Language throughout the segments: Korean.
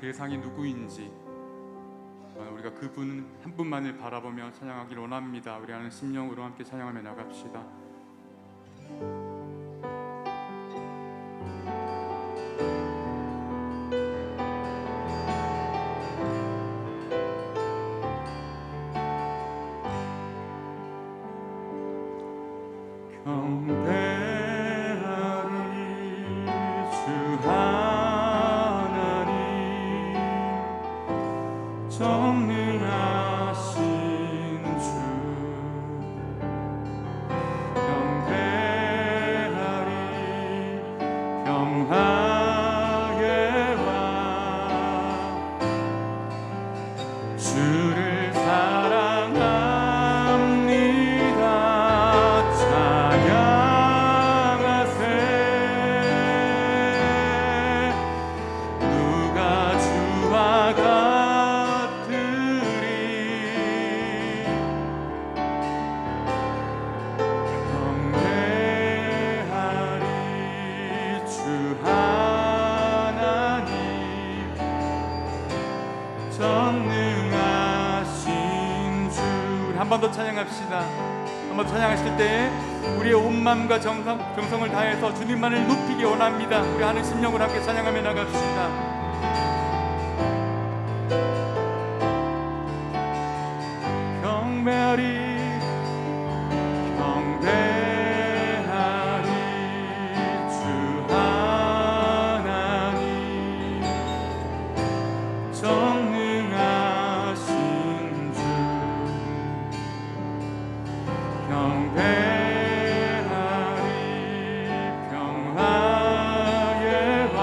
대상이 누구인지 우리가 그분 한 분만을 바라보며 찬양하기를 원합니다. 우리 하는 심령으로 함께 찬양하며 나갑시다. 한 번 더 찬양합시다. 한 번 찬양하실 때 우리의 온 마음과 정성을 다해서 주님만을 높이기 원합니다. 우리 하는 심령을 함께 찬양하며 나갑시다. 경배하리 주 하나님 전능하신 주 경배하리 평화의 왕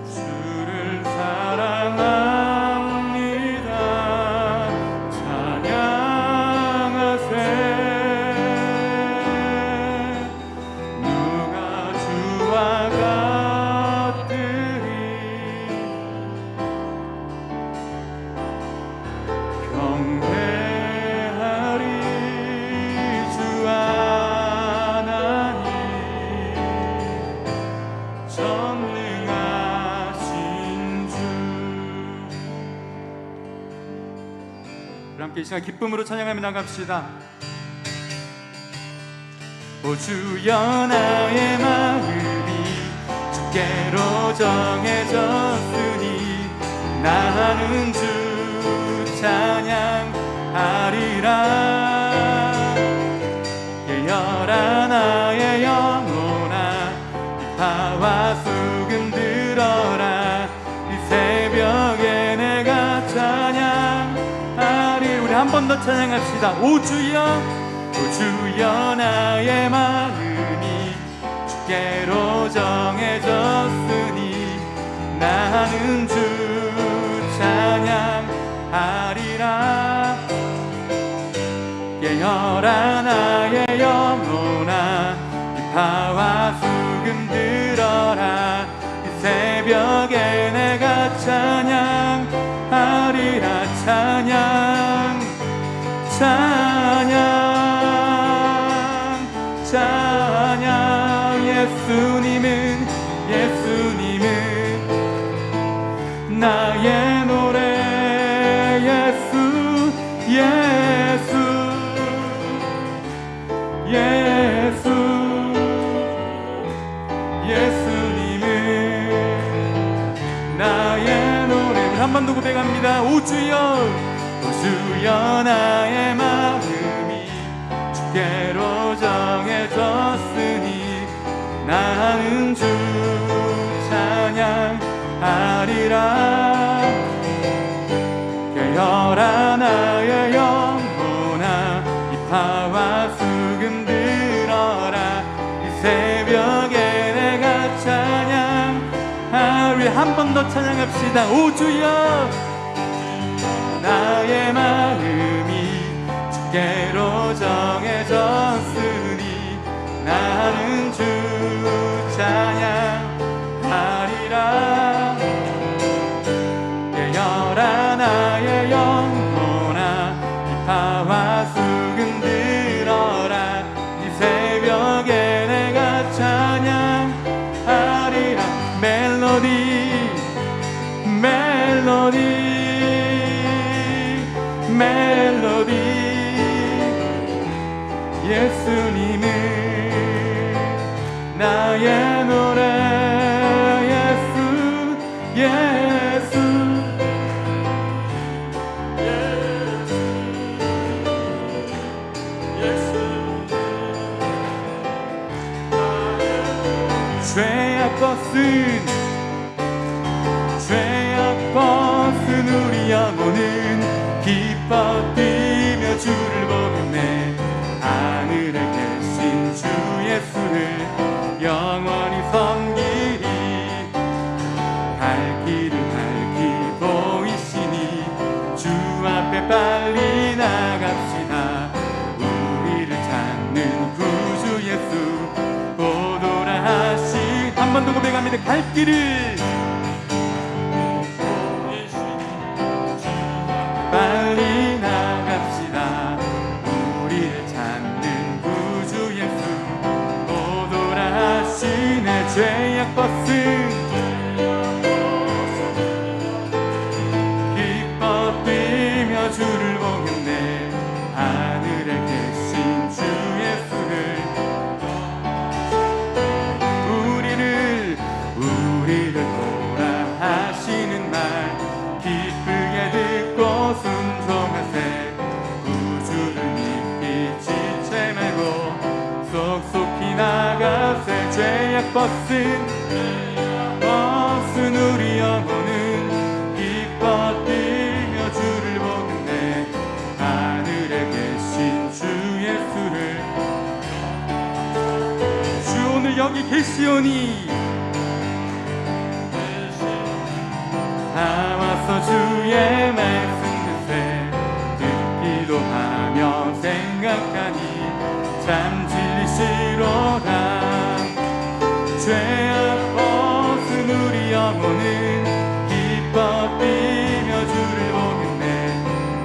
주를 사랑합니다. 찬양하세 누가 주와 같으리 경배하리 주 하나님 전능하신 주. 우리 함께 이 시간 기쁨으로 찬양하며 나갑시다. 오 주여 나의 마음이 주께로 정해졌으니 나는 주 찬양하리라. 깨어라 나의 영혼아 비파와 수금 들어라. 이 새벽에 내가 찬양하리. 우리 한 번 더 찬양합시다. 오 주여 나의 마음이 주께로 정해졌으니 나는 주 찬양하리라. 깨어라 나의 영혼아 비파와 수금 들어라. 이 새벽에 내가 찬양하리라. 찬양 예수님은 나의 노래. 예수님은 나의 노래. 우리 한 번 더 고백합니다. 오 주여 나의 마음이 주께로 정해졌으니 나는 주 찬양하리라. 깨어라 나의 영혼아 비파와 수금 들어라. 이 새벽에 내가 찬양하리. 한 번 더 찬양합시다. 오 주여 나의 마음이 주께로 정해졌으니 나는 주 찬양하리라. 깨어라 나의 영혼아 비파와 수금 들어라. 이 새벽에 내가 찬양하리라. 멜로디 멜로디 멜로디 예수님은 나의 노래 예수 예수 죄악벗은 우리 영혼은 기뻐 뛰며 주를 보겠네. 하늘에 계신 주 예수를 영원히 섬기리. 갈 길을 밝히 보이시니 주 앞에 빨리 나갑시다. 우리를 찾는 구주 예수 곧 오라 하시. 한 번 더 고백합니다. 갈 길을 빨리 나갑시다. 우리를 찾는 구주 예수 곧 오라 하시네. 죄악벗은 기뻐 뛰며 주를 보겠네. 하늘에 계신 주 예수를 우리를 보라 하시는 말 기쁘게 듣고 순종하세. 구주를 믿기 지체 말고 속속히 나가세. 죄악벗은 우리 영혼은 기뻐 뛰며 주를 보겠네. 하늘에 계신 주 예수를 주 오늘 여기 계시오니 다 와서 주의 말씀 듣세. 듣기도 하며 생각하니 참 진리시로다. 죄악벗은 우리 영혼은 기뻐 뛰며 주를 보겠네.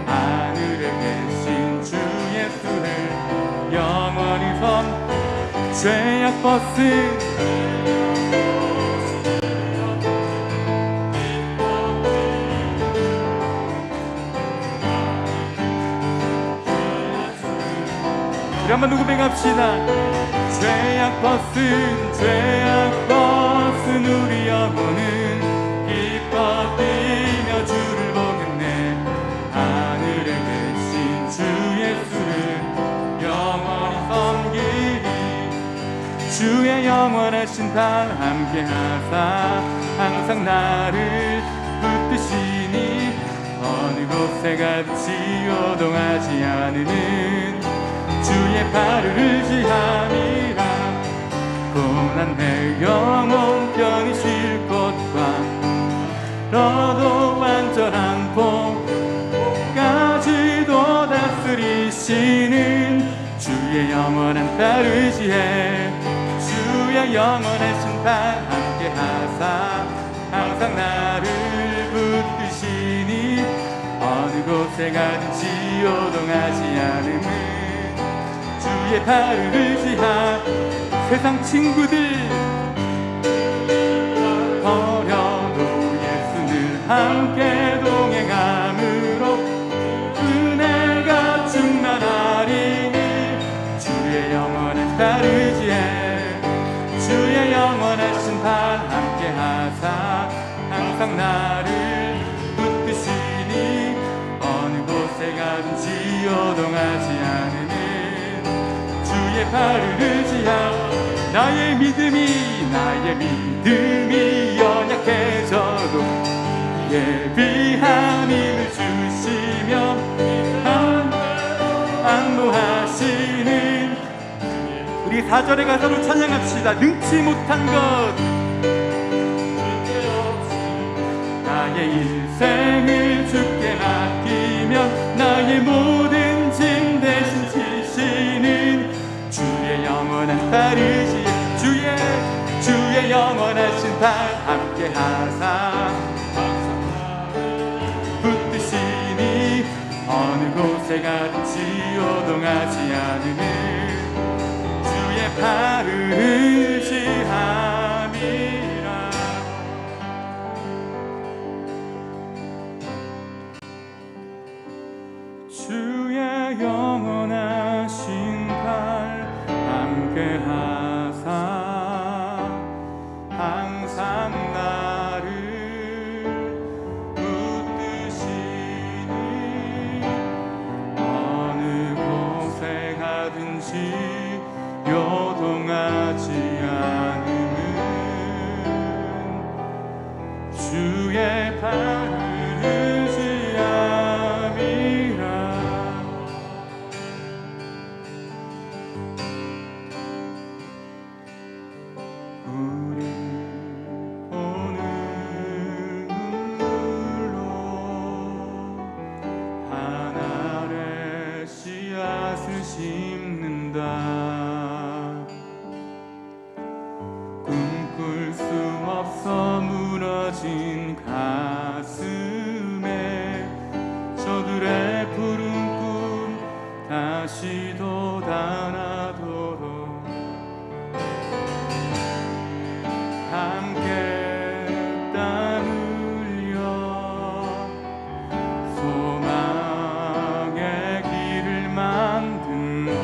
하늘에 계신 주 예수를 영원히 죄악벗은 한번 고백합시다. 죄악벗은 우리 영혼은 기뻐 뛰며 주를 보겠네. 하늘에 계신 주 예수를 영원히 섬기리. 주의 영원하신 발 함께하사 항상 나를 붙드시니 어느 곳에 가든지 요동하지 않으는 주의 발을 의지함이라. 고난 내 영혼 편히 쉴 곳과 너도 완전한 복까지도 다스리시는 주의 영원한 발 의지해. 주의 영원하신 발 함께하사 항상 나를 붙드시니 어느 곳에 가든지 요동하지 않음은 주의 발을 의지하. 세상 친구들 버려도 예수는 함께 동행함으로 은혜가 충만하리니. 주의 영원한 발 의지해. 주의 영원하신 발 함께하사 항상 나를 붙드시니 어느 곳에 가든지 요동하지 않으니 주의 발을 의지하. 나의 믿음이 연약해져도 예비한 힘을 주시며 안무하시는 우리 4절의 가사로 찬양합시다. 능치 못한 것 나의 인생을 주께 맡기며 나의 모든 짐 대신 지시는 주의 영원한 발 의지. 주의 영원하신 발 함께하사 붙드시니 어느 곳에 가든지 요동하지 않으는 주의 발을 의지함이라. 주의 발을 의지함이라. 우리 오늘 눈물로 하늘의 씨앗을 심는다. 꿈꿀 수 없어 무너진 가슴에 저들의 푸른 꿈 다시 돋아나도록 함께 땀 흘려 소망의 길을 만든다.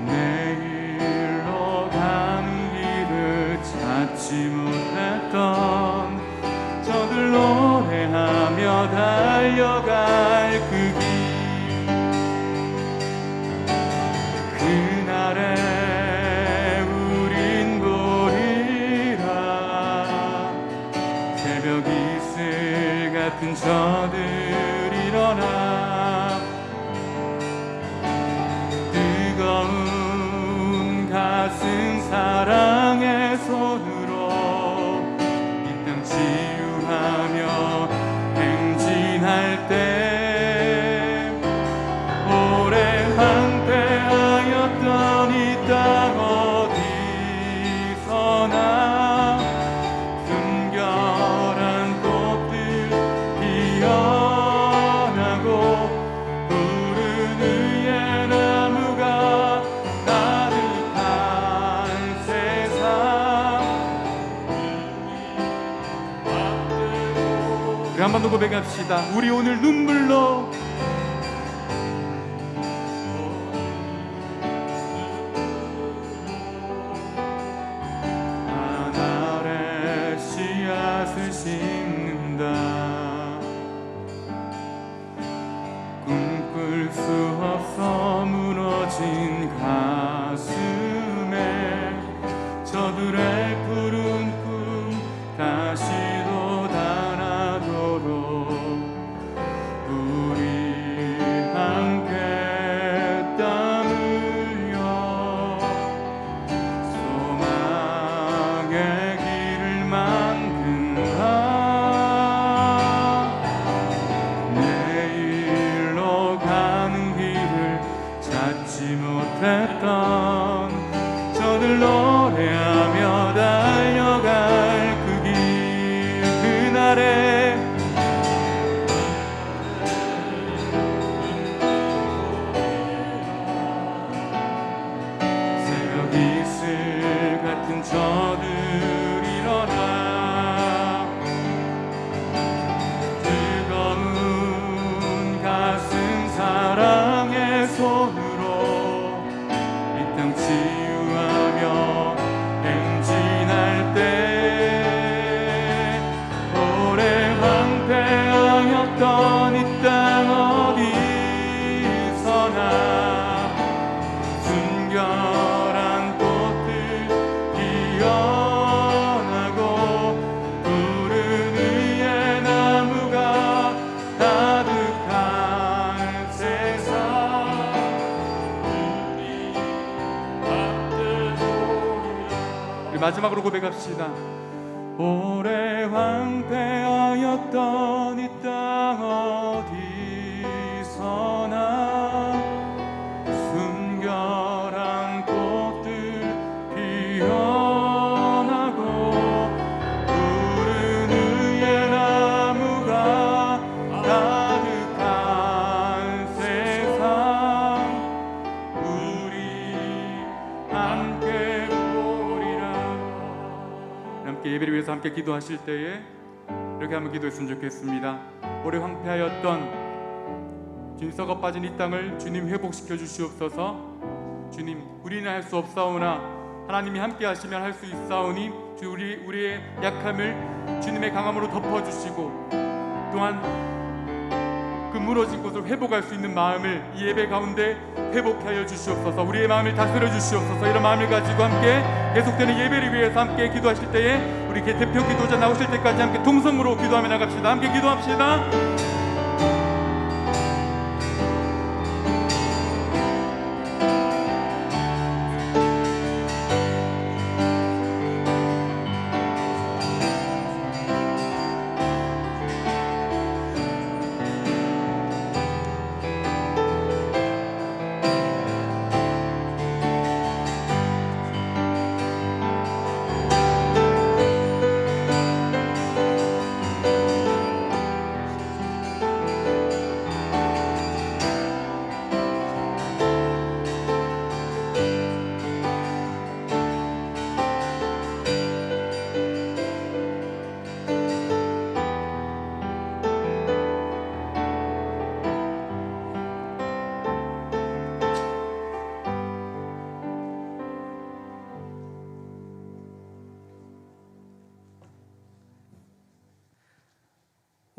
내일로 가는 길을 찾지 못했던 저들 노래하며 달려갈 그 길. 그날에 우린 보리라. 새벽 이슬 같은 저들 일어나 뜨거운 가슴 사랑의 손으로 이 땅 치유하며 행진할 때 오래 황폐하였던 이 땅 어디서나 순결한 꽃들 피어나고 푸른 의의 나무가 따뜻한 세상. 우리 한 번 더 고백합시다. 우리 오늘 눈물로 하늘의 씨앗을 심는다. 꿈꿀 수 없어 무너진 가슴에 저들의 푸른 꿈 다시 돋아나도록 우리 함께 땀 흘려 소망의 길을 만든다. 내일로 가는 길을 찾지 못했던 저들 노래하며 달려갈 그 길. 그날에 새벽 이슬 같은 저들 일어나 뜨거운 가슴 사랑의 손으로 이 땅 치유하며 행진할 때 오래 황폐하였던 이 땅 어디서나 순결한 꽃들 피어나고 푸른 의의 나무가 따뜻한 세상. 우리 마지막으로 고백합시다. 오래 황폐하였던 이 땅 어디서나 순결한 꽃들 피어나고 푸른 의의 나무가 가득한 세상. 우리 함께 보리라. 함께 예배를 위해서 함께 기도하실 때에 이렇게 한번 기도했으면 좋겠습니다. 오래 황폐하였던 주님 썩어 빠진 이 땅을 주님 회복시켜 주시옵소서. 주님 우리는 할 수 없사오나 하나님이 함께 하시면 할 수 있사오니 주 우리의 약함을 주님의 강함으로 덮어주시고 또한 그 무너진 곳을 회복할 수 있는 마음을 이 예배 가운데 회복하여 주시옵소서. 우리의 마음을 다스려 주시옵소서. 이런 마음을 가지고 함께 계속되는 예배를 위해서 함께 기도하실 때에 우리 대표 기도자 나오실 때까지 함께 동성으로 기도하며 나갑시다. 함께 기도합시다.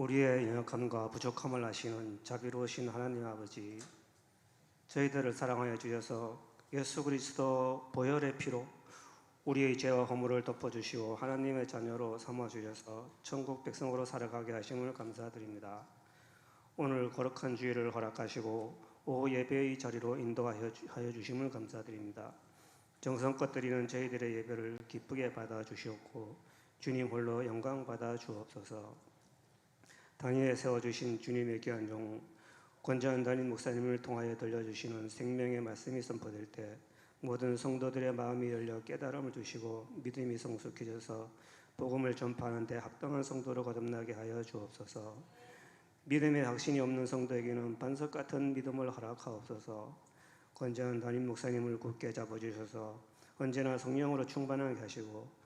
우리의 연약함과 부족함을 아시는 자비로우신 하나님 아버지, 저희들을 사랑하여 주셔서 예수 그리스도 보혈의 피로 우리의 죄와 허물을 덮어주시고 하나님의 자녀로 삼아주셔서 천국 백성으로 살아가게 하심을 감사드립니다. 오늘 거룩한 주일을 허락하시고 오후 예배의 자리로 인도하여 주심을 감사드립니다. 정성껏 드리는 저희들의 예배를 기쁘게 받아주시옵고 주님 홀로 영광 받아 주옵소서. 당위에 세워주신 주님의 귀한 종 권재한 담임 목사님을 통하여 들려주시는 생명의 말씀이 선포될 때 모든 성도들의 마음이 열려 깨달음을 주시고 믿음이 성숙해져서 복음을 전파하는 데 합당한 성도로 거듭나게 하여 주옵소서. 믿음의 확신이 없는 성도에게는 반석 같은 믿음을 허락하옵소서. 권재한 담임 목사님을 굳게 잡아주셔서 언제나 성령으로 충만하게 하시고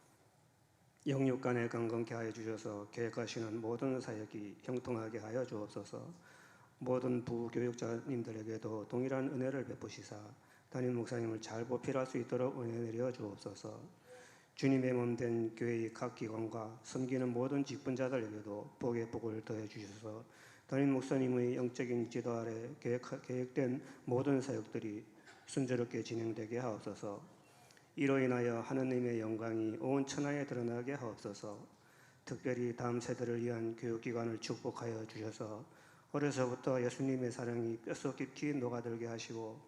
영육간에 강건케 하여 주셔서 계획하시는 모든 사역이 형통하게 하여 주옵소서. 모든 부교육자님들에게도 동일한 은혜를 베푸시사 담임 목사님을 잘 보필할 수 있도록 은혜 내려 주옵소서. 주님의 몸된 교회의 각 기관과 섬기는 모든 직분자들에게도 복의 복을 더해 주셔서 담임 목사님의 영적인 지도 아래 계획된 모든 사역들이 순조롭게 진행되게 하옵소서. 이로 인하여 하느님의 영광이 온 천하에 드러나게 하옵소서. 특별히 다음 세대를 위한 교육기관을 축복하여 주셔서 어려서부터 예수님의 사랑이 뼛속 깊이 녹아들게 하시고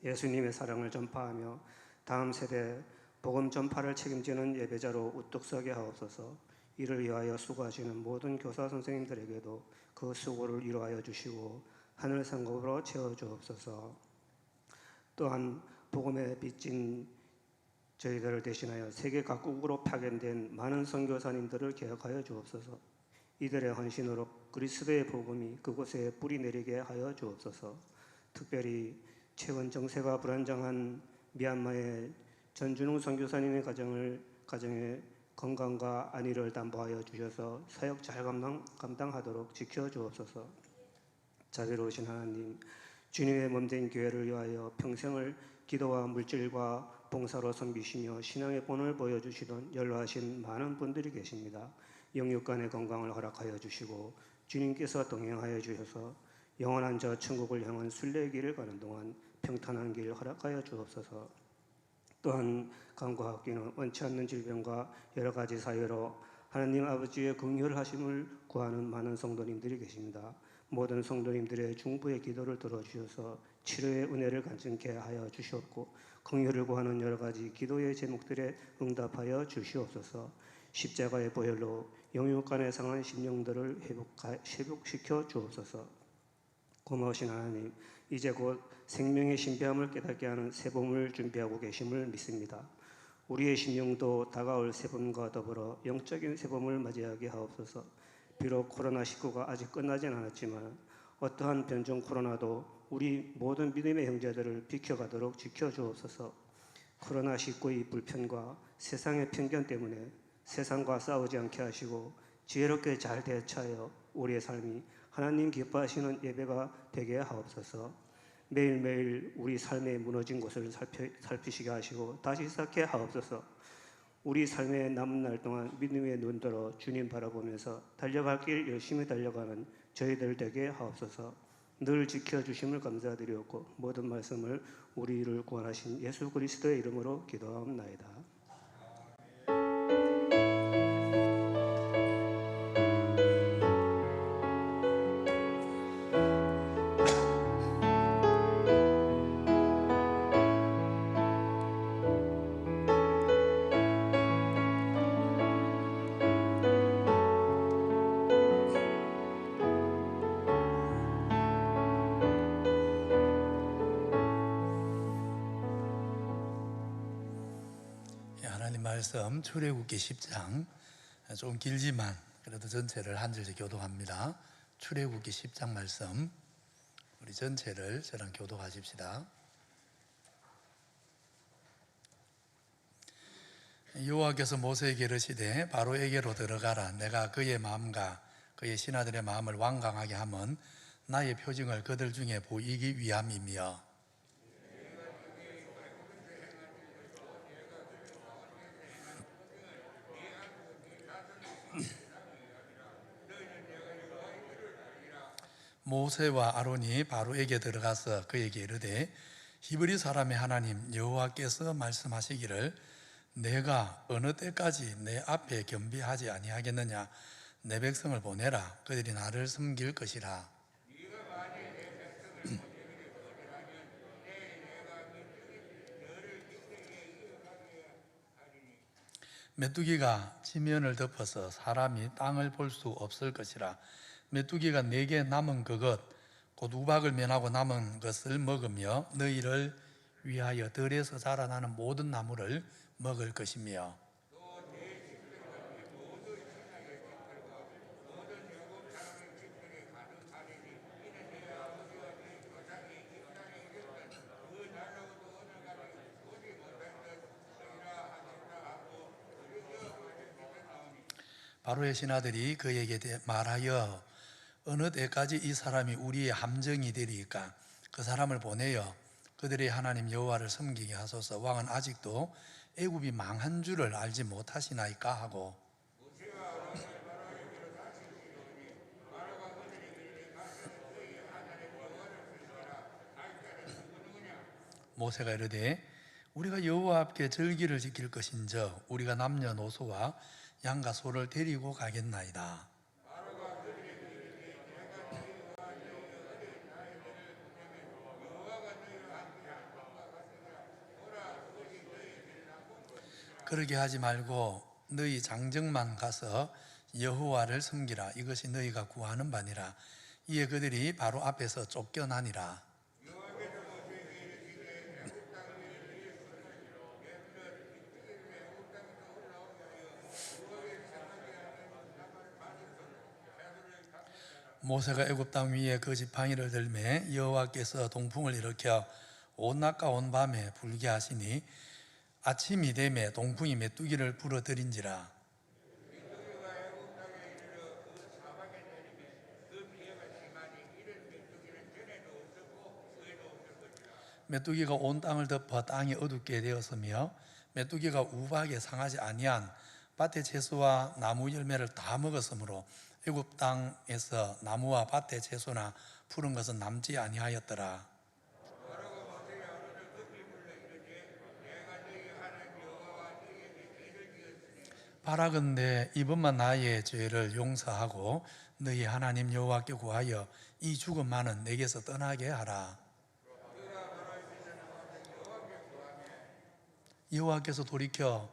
예수님의 사랑을 전파하며 다음 세대 복음 전파를 책임지는 예배자로 우뚝 서게 하옵소서. 이를 위하여 수고하시는 모든 교사 선생님들에게도 그 수고를 이루하여 주시고 하늘 상급으로 채워주옵소서. 또한 복음의 빚진 저희들을 대신하여 세계 각국으로 파견된 많은 선교사님들을 개혁하여 주옵소서. 이들의 헌신으로 그리스도의 복음이 그곳에 뿌리 내리게 하여 주옵소서. 특별히 최근 정세가 불안정한 미얀마의 전준웅 선교사님의 가정의 건강과 안위를 담보하여 주셔서 사역 잘 감당하도록 지켜 주옵소서. 자비로우신 하나님, 주님의 몸된 교회를 위하여 평생을 기도와 물질과 봉사로 섬기시며 신앙의 본을 보여주시던 연로하신 많은 분들이 계십니다. 영육간의 건강을 허락하여 주시고 주님께서 동행하여 주셔서 영원한 저 천국을 향한 순례의 길을 가는 동안 평탄한 길 허락하여 주옵소서. 또한 간과 학기는 원치 않는 질병과 여러 가지 사유로 하나님 아버지의 긍휼하심을 구하는 많은 성도님들이 계십니다. 모든 성도님들의 중부의 기도를 들어주셔서 치료의 은혜를 간증케 하여 주시옵고 긍휼을 구하는 여러 가지 기도의 제목들에 응답하여 주시옵소서. 십자가의 보혈로 영육간의 상한 심령들을 회복시켜 주옵소서. 고마우신 하나님, 이제 곧 생명의 신비함을 깨닫게 하는 새봄을 준비하고 계심을 믿습니다. 우리의 심령도 다가올 새봄과 더불어 영적인 새봄을 맞이하게 하옵소서. 비록 코로나19가 아직 끝나진 않았지만 어떠한 변종 코로나도 우리 모든 믿음의 형제들을 비켜가도록 지켜주옵소서. 코로나19의 불편과 세상의 편견 때문에 세상과 싸우지 않게 하시고 지혜롭게 잘 대처하여 우리의 삶이 하나님 기뻐하시는 예배가 되게 하옵소서. 매일매일 우리 삶의 무너진 곳을 살피시게 하시고 다시 쌓게 하옵소서. 우리 삶의 남은 날 동안 믿음의 눈들어 주님 바라보면서 달려갈 길 열심히 달려가는 저희들 되게 하옵소서. 늘 지켜주심을 감사드리옵고 모든 말씀을 우리를 구원하신 예수 그리스도의 이름으로 기도하옵나이다. 하나님 말씀 출애굽기 10장 좀 길지만 그래도 전체를 한 절씩 교독합니다. 출애굽기 10장 말씀 우리 전체를 저랑 교독하십시다. 여호와께서 모세에게 이르시되 바로에게로 들어가라. 내가 그의 마음과 그의 신하들의 마음을 완강하게 하면 나의 표징을 그들 중에 보이기 위함이며 모세와 아론이 바로에게 들어가서 그에게 이르되 히브리 사람의 하나님 여호와께서 말씀하시기를 내가 어느 때까지 내 앞에 겸비하지 아니하겠느냐. 내 백성을 보내라. 그들이 나를 섬길 것이라. 메뚜기가 지면을 덮어서 사람이 땅을 볼 수 없을 것이라. 메뚜기가 내게 남은 그것 곧 우박을 면하고 남은 것을 먹으며 너희를 위하여 들에서 자라나는 모든 나무를 먹을 것이며 바로의 신하들이 그에게 말하여 어느 때까지 이 사람이 우리의 함정이 되리까. 그 사람을 보내어 그들의 하나님 여호와를 섬기게 하소서. 왕은 아직도 애굽이 망한 줄을 알지 못하시나이까 하고 모세가 이르되 우리가 여호와 앞에 절기를 지킬 것인저 우리가 남녀노소와 양과 소를 데리고 가겠나이다. 그러게 하지 말고 너희 장정만 가서 여호와를 섬기라. 이것이 너희가 구하는 바니라. 이에 그들이 바로 앞에서 쫓겨나니라. 모세가 애굽 땅 위에 그 지팡이를 들매 여호와께서 동풍을 일으켜 온 낮과 온 밤에 불게 하시니 아침이 되매 동풍이 메뚜기를 불어들인지라. 메뚜기가 온 땅을 덮어 땅이 어둡게 되었으며 메뚜기가 우박에 상하지 아니한 밭의 채소와 나무 열매를 다 먹었으므로 애굽 땅에서 나무와 밭의 채소나 푸른 것은 남지 아니하였더라. 바라건대 이번만 나의 죄를 용서하고 너희 하나님 여호와께 구하여 이 죽음만은 내게서 떠나게 하라. 여호와께서 돌이켜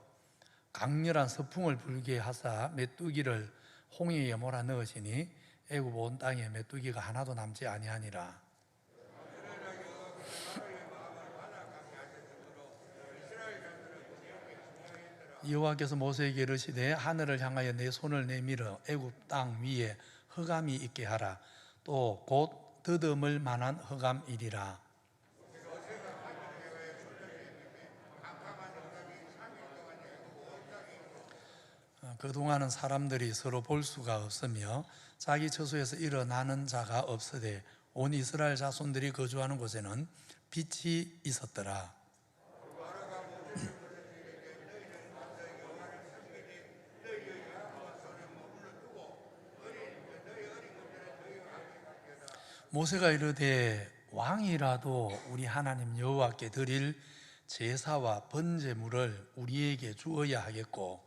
강렬한 서풍을 불게 하사 메뚜기를 홍해에 몰아넣으시니 애굽 온 땅에 메뚜기가 하나도 남지 아니하니라. 여호와께서 모세에게 이르시되 하늘을 향하여 내 손을 내밀어 애굽 땅 위에 흑암이 있게 하라. 또 곧 더듬을 만한 흑암이리라. 그동안은 사람들이 서로 볼 수가 없으며 자기 처소에서 일어나는 자가 없으되 온 이스라엘 자손들이 거주하는 곳에는 빛이 있었더라. 모세가 이르되 왕이라도 우리 하나님 여호와께 드릴 제사와 번제물을 우리에게 주어야 하겠고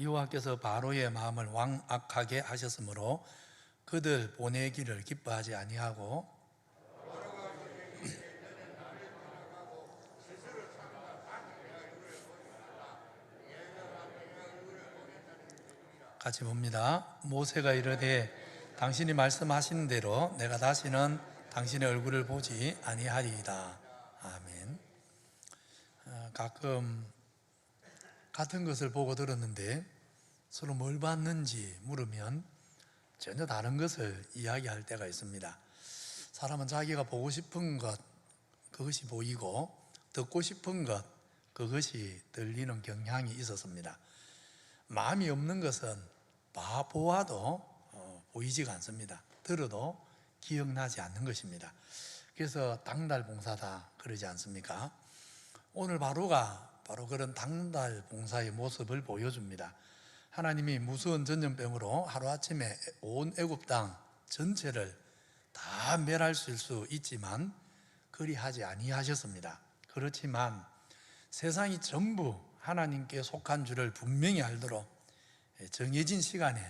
여호와께서 바로의 마음을 왕악하게 하셨으므로 그들 보내기를 기뻐하지 아니하고 같이 봅니다. 모세가 이르되 당신이 말씀하신 대로 내가 다시는 당신의 얼굴을 보지 아니하리이다. 아멘. 가끔 같은 것을 보고 들었는데 서로 뭘 봤는지 물으면 전혀 다른 것을 이야기할 때가 있습니다. 사람은 자기가 보고 싶은 것, 그것이 보이고 듣고 싶은 것, 그것이 들리는 경향이 있었습니다. 마음이 없는 것은 보아도 보이지가 않습니다. 들어도 기억나지 않는 것입니다. 그래서 당달봉사다 그러지 않습니까? 오늘 바로가 바로 그런 당달봉사의 모습을 보여줍니다. 하나님이 무서운 전염병으로 하루아침에 온 애굽 땅 전체를 다 멸하실 수 있지만 그리하지 아니하셨습니다. 그렇지만 세상이 전부 하나님께 속한 줄을 분명히 알도록 정해진 시간에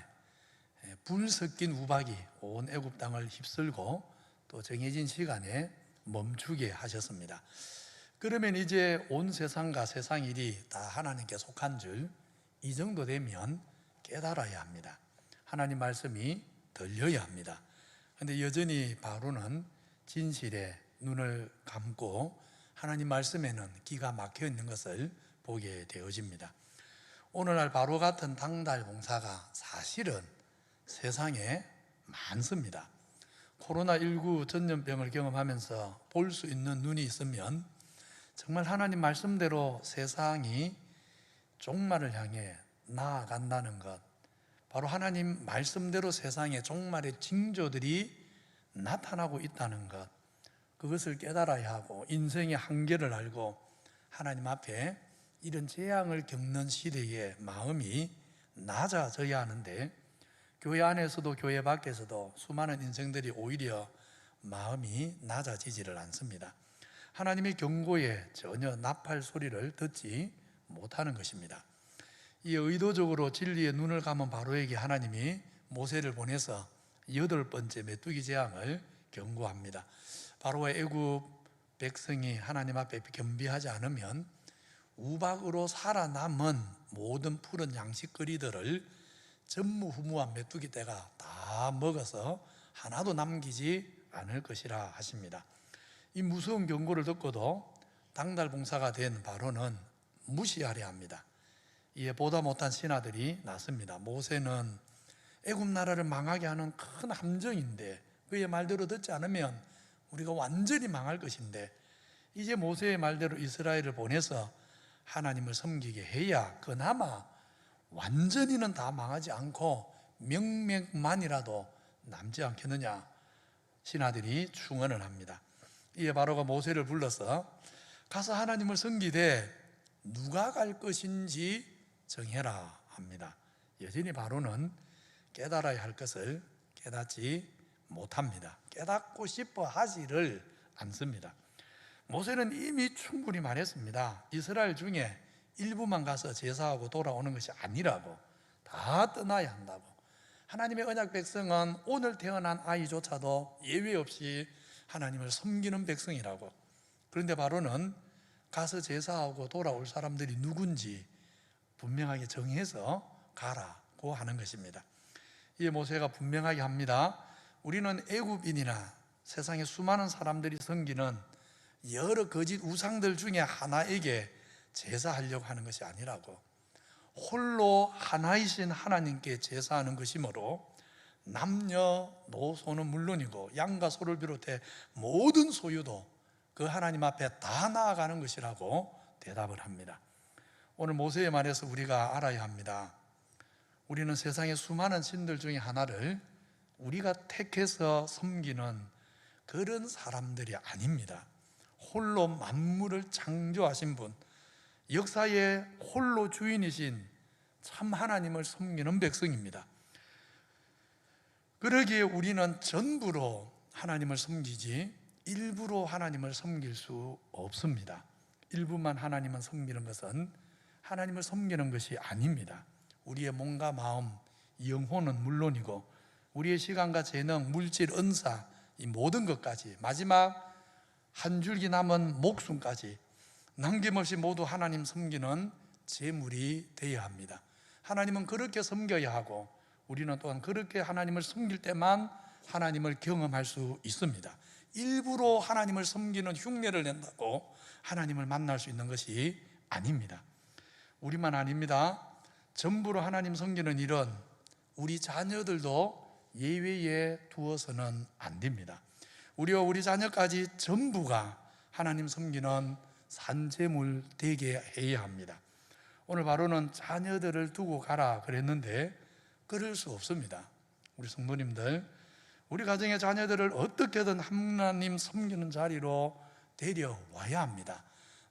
불 섞인 우박이 온 애굽 땅을 휩쓸고 또 정해진 시간에 멈추게 하셨습니다. 그러면 이제 온 세상과 세상 일이 다 하나님께 속한 줄 이 정도 되면 깨달아야 합니다. 하나님 말씀이 들려야 합니다. 그런데 여전히 바로는 진실에 눈을 감고 하나님 말씀에는 기가 막혀 있는 것을 보게 되어집니다. 오늘날 바로 같은 당달봉사가 사실은 세상에 많습니다. 코로나19 전염병을 경험하면서 볼 수 있는 눈이 있으면 정말 하나님 말씀대로 세상이 종말을 향해 나아간다는 것, 바로 하나님 말씀대로 세상에 종말의 징조들이 나타나고 있다는 것, 그것을 깨달아야 하고 인생의 한계를 알고 하나님 앞에 이런 재앙을 겪는 시대에 마음이 낮아져야 하는데 교회 안에서도 교회 밖에서도 수많은 인생들이 오히려 마음이 낮아지지를 않습니다. 하나님의 경고에 전혀 나팔 소리를 듣지 못하는 것입니다. 이 의도적으로 진리의 눈을 감은 바로에게 하나님이 모세를 보내서 8번째 메뚜기 재앙을 경고합니다. 바로와 애굽 백성이 하나님 앞에 겸비하지 않으면 우박으로 살아남은 모든 푸른 양식거리들을 전무후무한 메뚜기 떼가 다 먹어서 하나도 남기지 않을 것이라 하십니다. 이 무서운 경고를 듣고도 당달봉사가 된 바로는 무시하려 합니다. 이에 보다 못한 신하들이 났습니다. 모세는 애굽 나라를 망하게 하는 큰 함정인데 그의 말대로 듣지 않으면 우리가 완전히 망할 것인데 이제 모세의 말대로 이스라엘을 보내서 하나님을 섬기게 해야 그나마 완전히는 다 망하지 않고 명맥만이라도 남지 않겠느냐. 신하들이 충언을 합니다. 이에 바로가 모세를 불러서 가서 하나님을 섬기되 누가 갈 것인지 정해라 합니다. 여전히 바로는 깨달아야 할 것을 깨닫지 못합니다. 깨닫고 싶어 하지를 않습니다. 모세는 이미 충분히 말했습니다. 이스라엘 중에 일부만 가서 제사하고 돌아오는 것이 아니라고, 다 떠나야 한다고. 하나님의 언약 백성은 오늘 태어난 아이조차도 예외 없이 하나님을 섬기는 백성이라고. 그런데 바로는 가서 제사하고 돌아올 사람들이 누군지 분명하게 정해서 가라고 하는 것입니다. 이에 모세가 분명하게 합니다. 우리는 애굽인이나 세상에 수많은 사람들이 섬기는 여러 거짓 우상들 중에 하나에게 제사하려고 하는 것이 아니라고, 홀로 하나이신 하나님께 제사하는 것이므로 남녀 노소는 물론이고 양과 소를 비롯해 모든 소유도 그 하나님 앞에 다 나아가는 것이라고 대답을 합니다. 오늘 모세의 말에서 우리가 알아야 합니다. 우리는 세상의 수많은 신들 중에 하나를 우리가 택해서 섬기는 그런 사람들이 아닙니다. 홀로 만물을 창조하신 분, 역사의 홀로 주인이신 참 하나님을 섬기는 백성입니다. 그러기에 우리는 전부로 하나님을 섬기지 일부로 하나님을 섬길 수 없습니다. 일부만 하나님을 섬기는 것은 하나님을 섬기는 것이 아닙니다. 우리의 몸과 마음, 영혼은 물론이고 우리의 시간과 재능, 물질, 은사, 이 모든 것까지, 마지막 한 줄기 남은 목숨까지 남김없이 모두 하나님 섬기는 제물이 되어야 합니다. 하나님은 그렇게 섬겨야 하고 우리는 또한 그렇게 하나님을 섬길 때만 하나님을 경험할 수 있습니다. 일부러 하나님을 섬기는 흉내를 낸다고 하나님을 만날 수 있는 것이 아닙니다. 우리만 아닙니다. 전부로 하나님 섬기는 일은 우리 자녀들도 예외에 두어서는 안 됩니다. 우리와 우리 자녀까지 전부가 하나님 섬기는 산재물 되게 해야 합니다. 오늘 바로는 자녀들을 두고 가라 그랬는데 그럴 수 없습니다. 우리 성도님들, 우리 가정의 자녀들을 어떻게든 하나님 섬기는 자리로 데려와야 합니다.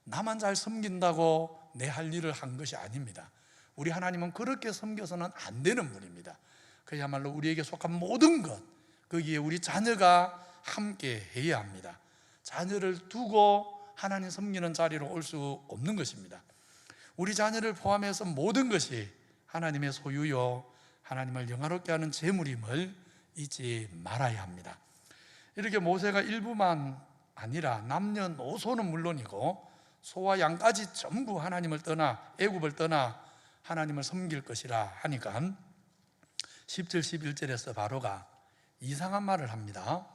나만 잘 섬긴다고 내 할 일을 한 것이 아닙니다. 우리 하나님은 그렇게 섬겨서는 안 되는 분입니다. 그야말로 우리에게 속한 모든 것, 거기에 우리 자녀가 함께 해야 합니다. 자녀를 두고 하나님 섬기는 자리로 올 수 없는 것입니다. 우리 자녀를 포함해서 모든 것이 하나님의 소유요, 하나님을 영화롭게 하는 재물임을 잊지 말아야 합니다. 이렇게 모세가 일부만 아니라 남녀노소는 물론이고 소와 양까지 전부 하나님을 떠나 애굽을 떠나 하나님을 섬길 것이라 하니까 10절 11절에서 바로가 이상한 말을 합니다.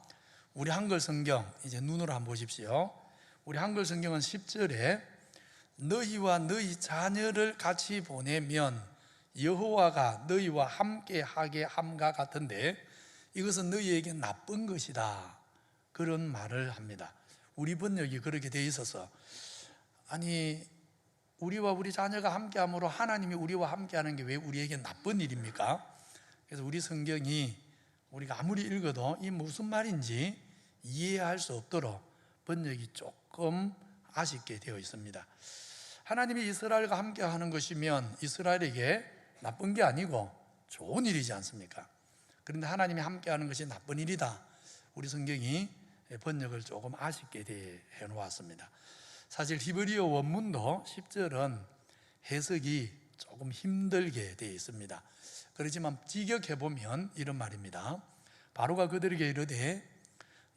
우리 한글 성경 이제 눈으로 한번 보십시오. 우리 한글 성경은 10절에 너희와 너희 자녀를 같이 보내면 여호와가 너희와 함께 하게 함과 같은데 이것은 너희에게 나쁜 것이다, 그런 말을 합니다. 우리 번역이 그렇게 돼 있어서, 아니 우리와 우리 자녀가 함께함으로 하나님이 우리와 함께하는 게 왜 우리에게 나쁜 일입니까? 그래서 우리 성경이 우리가 아무리 읽어도 이 무슨 말인지 이해할 수 없도록 번역이 조금 아쉽게 되어 있습니다. 하나님이 이스라엘과 함께하는 것이면 이스라엘에게 나쁜 게 아니고 좋은 일이지 않습니까? 그런데 하나님이 함께하는 것이 나쁜 일이다, 우리 성경이 번역을 조금 아쉽게 해 놓았습니다. 사실 히브리어 원문도 10절은 해석이 조금 힘들게 되어 있습니다. 그렇지만 직역해보면 이런 말입니다. 바로가 그들에게 이르되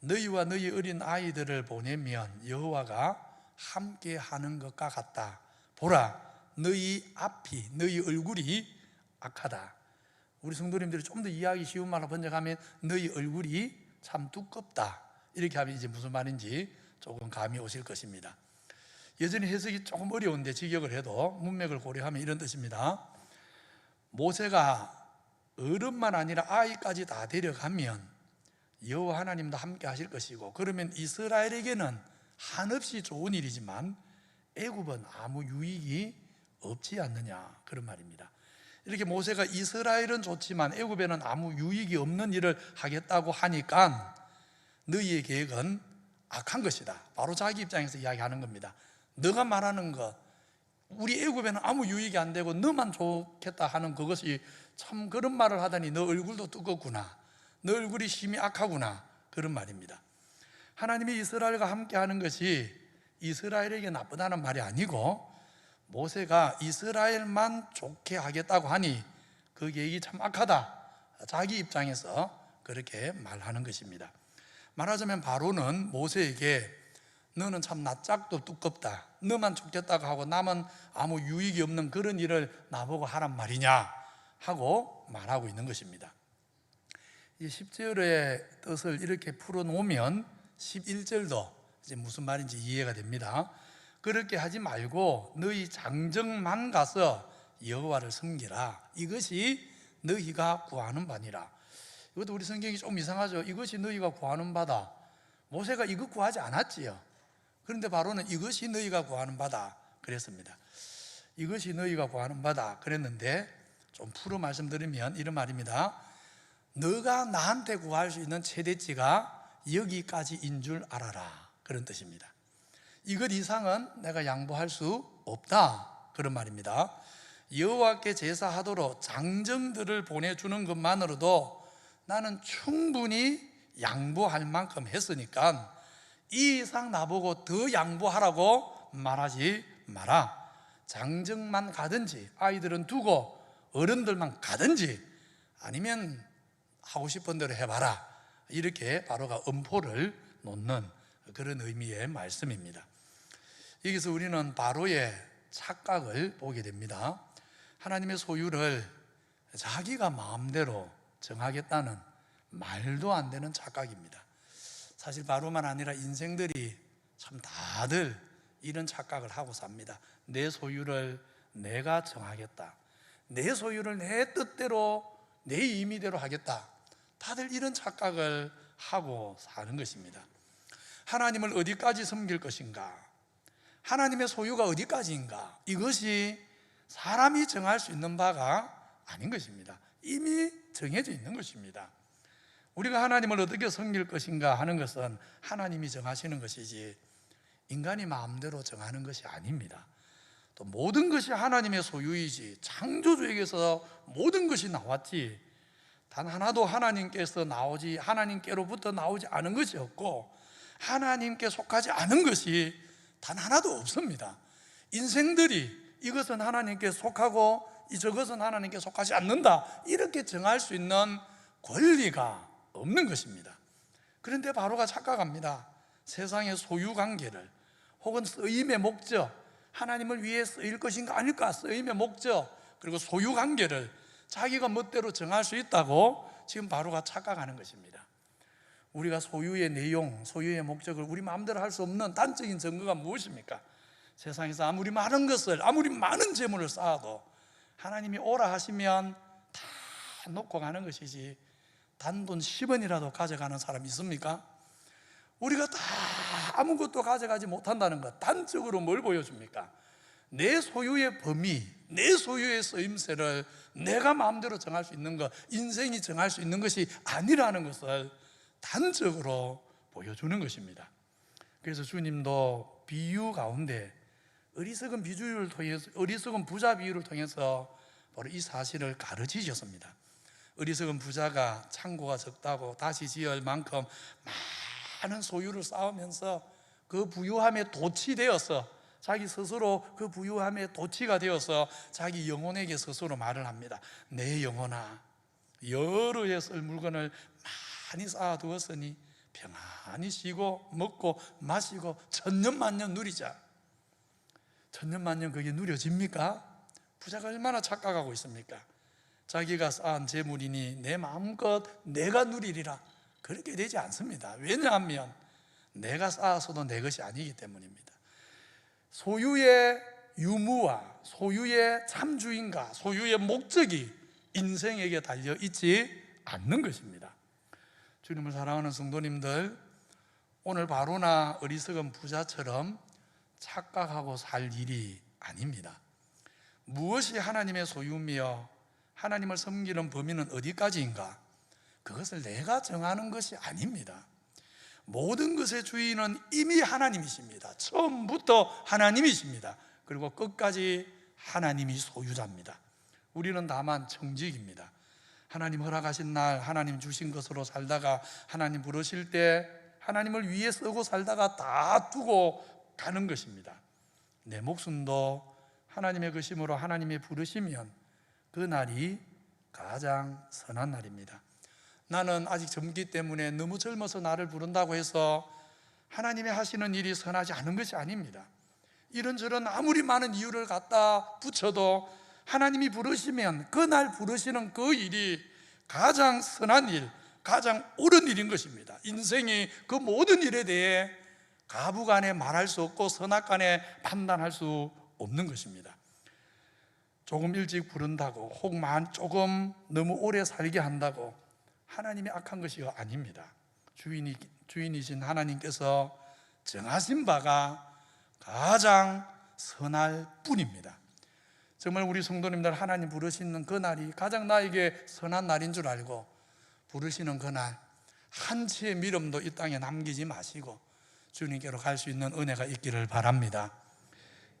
너희와 너희 어린 아이들을 보내면 여호와가 함께 하는 것과 같다. 보라, 너희 앞이, 너희 얼굴이 악하다. 우리 성도님들이 좀 더 이해하기 쉬운 말로 번역하면 너희 얼굴이 참 두껍다, 이렇게 하면 이제 무슨 말인지 조금 감이 오실 것입니다. 여전히 해석이 조금 어려운데 직역을 해도 문맥을 고려하면 이런 뜻입니다. 모세가 어른만 아니라 아이까지 다 데려가면 여호와 하나님도 함께 하실 것이고, 그러면 이스라엘에게는 한없이 좋은 일이지만 애굽은 아무 유익이 없지 않느냐, 그런 말입니다. 이렇게 모세가 이스라엘은 좋지만 애굽에는 아무 유익이 없는 일을 하겠다고 하니까 너희의 계획은 악한 것이다, 바로 자기 입장에서 이야기하는 겁니다. 너가 말하는 것, 우리 애굽에는 아무 유익이 안 되고 너만 좋겠다 하는 그것이 참 그런 말을 하다니 너 얼굴도 두껍구나, 너 얼굴이 심히 악하구나, 그런 말입니다. 하나님이 이스라엘과 함께 하는 것이 이스라엘에게 나쁘다는 말이 아니고 모세가 이스라엘만 좋게 하겠다고 하니 그 계획이 참 악하다, 자기 입장에서 그렇게 말하는 것입니다. 말하자면 바로는 모세에게 너는 참 낯짝도 두껍다, 너만 좋겠다고 하고 남은 아무 유익이 없는 그런 일을 나보고 하란 말이냐 하고 말하고 있는 것입니다. 이 10절의 뜻을 이렇게 풀어놓으면 11절도 이제 무슨 말인지 이해가 됩니다. 그렇게 하지 말고 너희 장정만 가서 여호와를 섬기라, 이것이 너희가 구하는 바니라. 이것도 우리 성경이 좀 이상하죠. 이것이 너희가 구하는 바다. 모세가 이것 구하지 않았지요. 그런데 바로는 이것이 너희가 구하는 바다 그랬습니다. 이것이 너희가 구하는 바다 그랬는데 좀 풀어 말씀드리면 이런 말입니다. 너가 나한테 구할 수 있는 최대치가 여기까지인 줄 알아라, 그런 뜻입니다. 이것 이상은 내가 양보할 수 없다, 그런 말입니다. 여호와께 제사하도록 장정들을 보내주는 것만으로도 나는 충분히 양보할 만큼 했으니까 이 이상 나보고 더 양보하라고 말하지 마라. 장정만 가든지 아이들은 두고 어른들만 가든지 아니면 하고 싶은 대로 해봐라, 이렇게 바로가 엄포를 놓는 그런 의미의 말씀입니다. 여기서 우리는 바로의 착각을 보게 됩니다. 하나님의 소유를 자기가 마음대로 정하겠다는 말도 안 되는 착각입니다. 사실 바로만 아니라 인생들이 참 다들 이런 착각을 하고 삽니다. 내 소유를 내가 정하겠다, 내 소유를 내 뜻대로 내 임의대로 하겠다, 다들 이런 착각을 하고 사는 것입니다. 하나님을 어디까지 섬길 것인가, 하나님의 소유가 어디까지인가, 이것이 사람이 정할 수 있는 바가 아닌 것입니다. 이미 정해져 있는 것입니다. 우리가 하나님을 어떻게 섬길 것인가 하는 것은 하나님이 정하시는 것이지 인간이 마음대로 정하는 것이 아닙니다. 또 모든 것이 하나님의 소유이지 창조주에게서 모든 것이 나왔지 단 하나도 하나님께로부터 나오지 않은 것이 없고 하나님께 속하지 않은 것이 단 하나도 없습니다. 인생들이 이것은 하나님께 속하고 저것은 하나님께 속하지 않는다, 이렇게 정할 수 있는 권리가 없는 것입니다. 그런데 바로가 착각합니다. 세상의 소유관계를 혹은 쓰임의 목적, 하나님을 위해 쓰일 것인가 아닐까, 쓰임의 목적 그리고 소유관계를 자기가 멋대로 정할 수 있다고 지금 바로가 착각하는 것입니다. 우리가 소유의 내용, 소유의 목적을 우리 마음대로 할 수 없는 단적인 증거가 무엇입니까? 세상에서 아무리 많은 것을, 아무리 많은 재물을 쌓아도 하나님이 오라 하시면 다 놓고 가는 것이지 단돈 10원이라도 가져가는 사람이 있습니까? 우리가 다 아무것도 가져가지 못한다는 것, 단적으로 뭘 보여줍니까? 내 소유의 범위, 내 소유의 쓰임새를 내가 마음대로 정할 수 있는 것, 인생이 정할 수 있는 것이 아니라는 것을 단적으로 보여주는 것입니다. 그래서 주님도 비유 가운데 어리석은 부자 비유를 통해서 바로 이 사실을 가르치셨습니다. 어리석은 부자가 창고가 적다고 다시 지을 만큼 많은 소유를 쌓으면서 그 부유함에 도취되어서 자기 스스로 그 부유함에 도취가 되어서 자기 영혼에게 스스로 말을 합니다. 내 영혼아, 여러 해 쓸 물건을 많이 쌓아두었으니 평안히 쉬고 먹고 마시고 천년만년 누리자. 천년만년 그게 누려집니까? 부자가 얼마나 착각하고 있습니까? 자기가 쌓은 재물이니 내 마음껏 내가 누리리라, 그렇게 되지 않습니다. 왜냐하면 내가 쌓아서도 내 것이 아니기 때문입니다. 소유의 유무와 소유의 참주인과 소유의 목적이 인생에게 달려있지 않는 것입니다. 주님을 사랑하는 성도님들, 오늘 바로나 어리석은 부자처럼 착각하고 살 일이 아닙니다. 무엇이 하나님의 소유며 하나님을 섬기는 범위는 어디까지인가? 그것을 내가 정하는 것이 아닙니다. 모든 것의 주인은 이미 하나님이십니다. 처음부터 하나님이십니다. 그리고 끝까지 하나님이 소유자입니다. 우리는 다만 청직입니다. 하나님 허락하신 날 하나님 주신 것으로 살다가 하나님 부르실 때 하나님을 위해 쓰고 살다가 다 두고 가는 것입니다. 내 목숨도 하나님의 것임으로 하나님이 부르시면 그 날이 가장 선한 날입니다. 나는 아직 젊기 때문에 너무 젊어서 나를 부른다고 해서 하나님이 하시는 일이 선하지 않은 것이 아닙니다. 이런저런 아무리 많은 이유를 갖다 붙여도 하나님이 부르시면 그날 부르시는 그 일이 가장 선한 일, 가장 옳은 일인 것입니다. 인생이 그 모든 일에 대해 가부간에 말할 수 없고 선악간에 판단할 수 없는 것입니다. 조금 일찍 부른다고 혹 조금 너무 오래 살게 한다고 하나님이 악한 것이 아닙니다. 주인이신 하나님께서 정하신 바가 가장 선할 뿐입니다. 정말 우리 성도님들 하나님 부르시는 그 날이 가장 나에게 선한 날인 줄 알고 부르시는 그날 한 치의 미름도 이 땅에 남기지 마시고 주님께로 갈 수 있는 은혜가 있기를 바랍니다.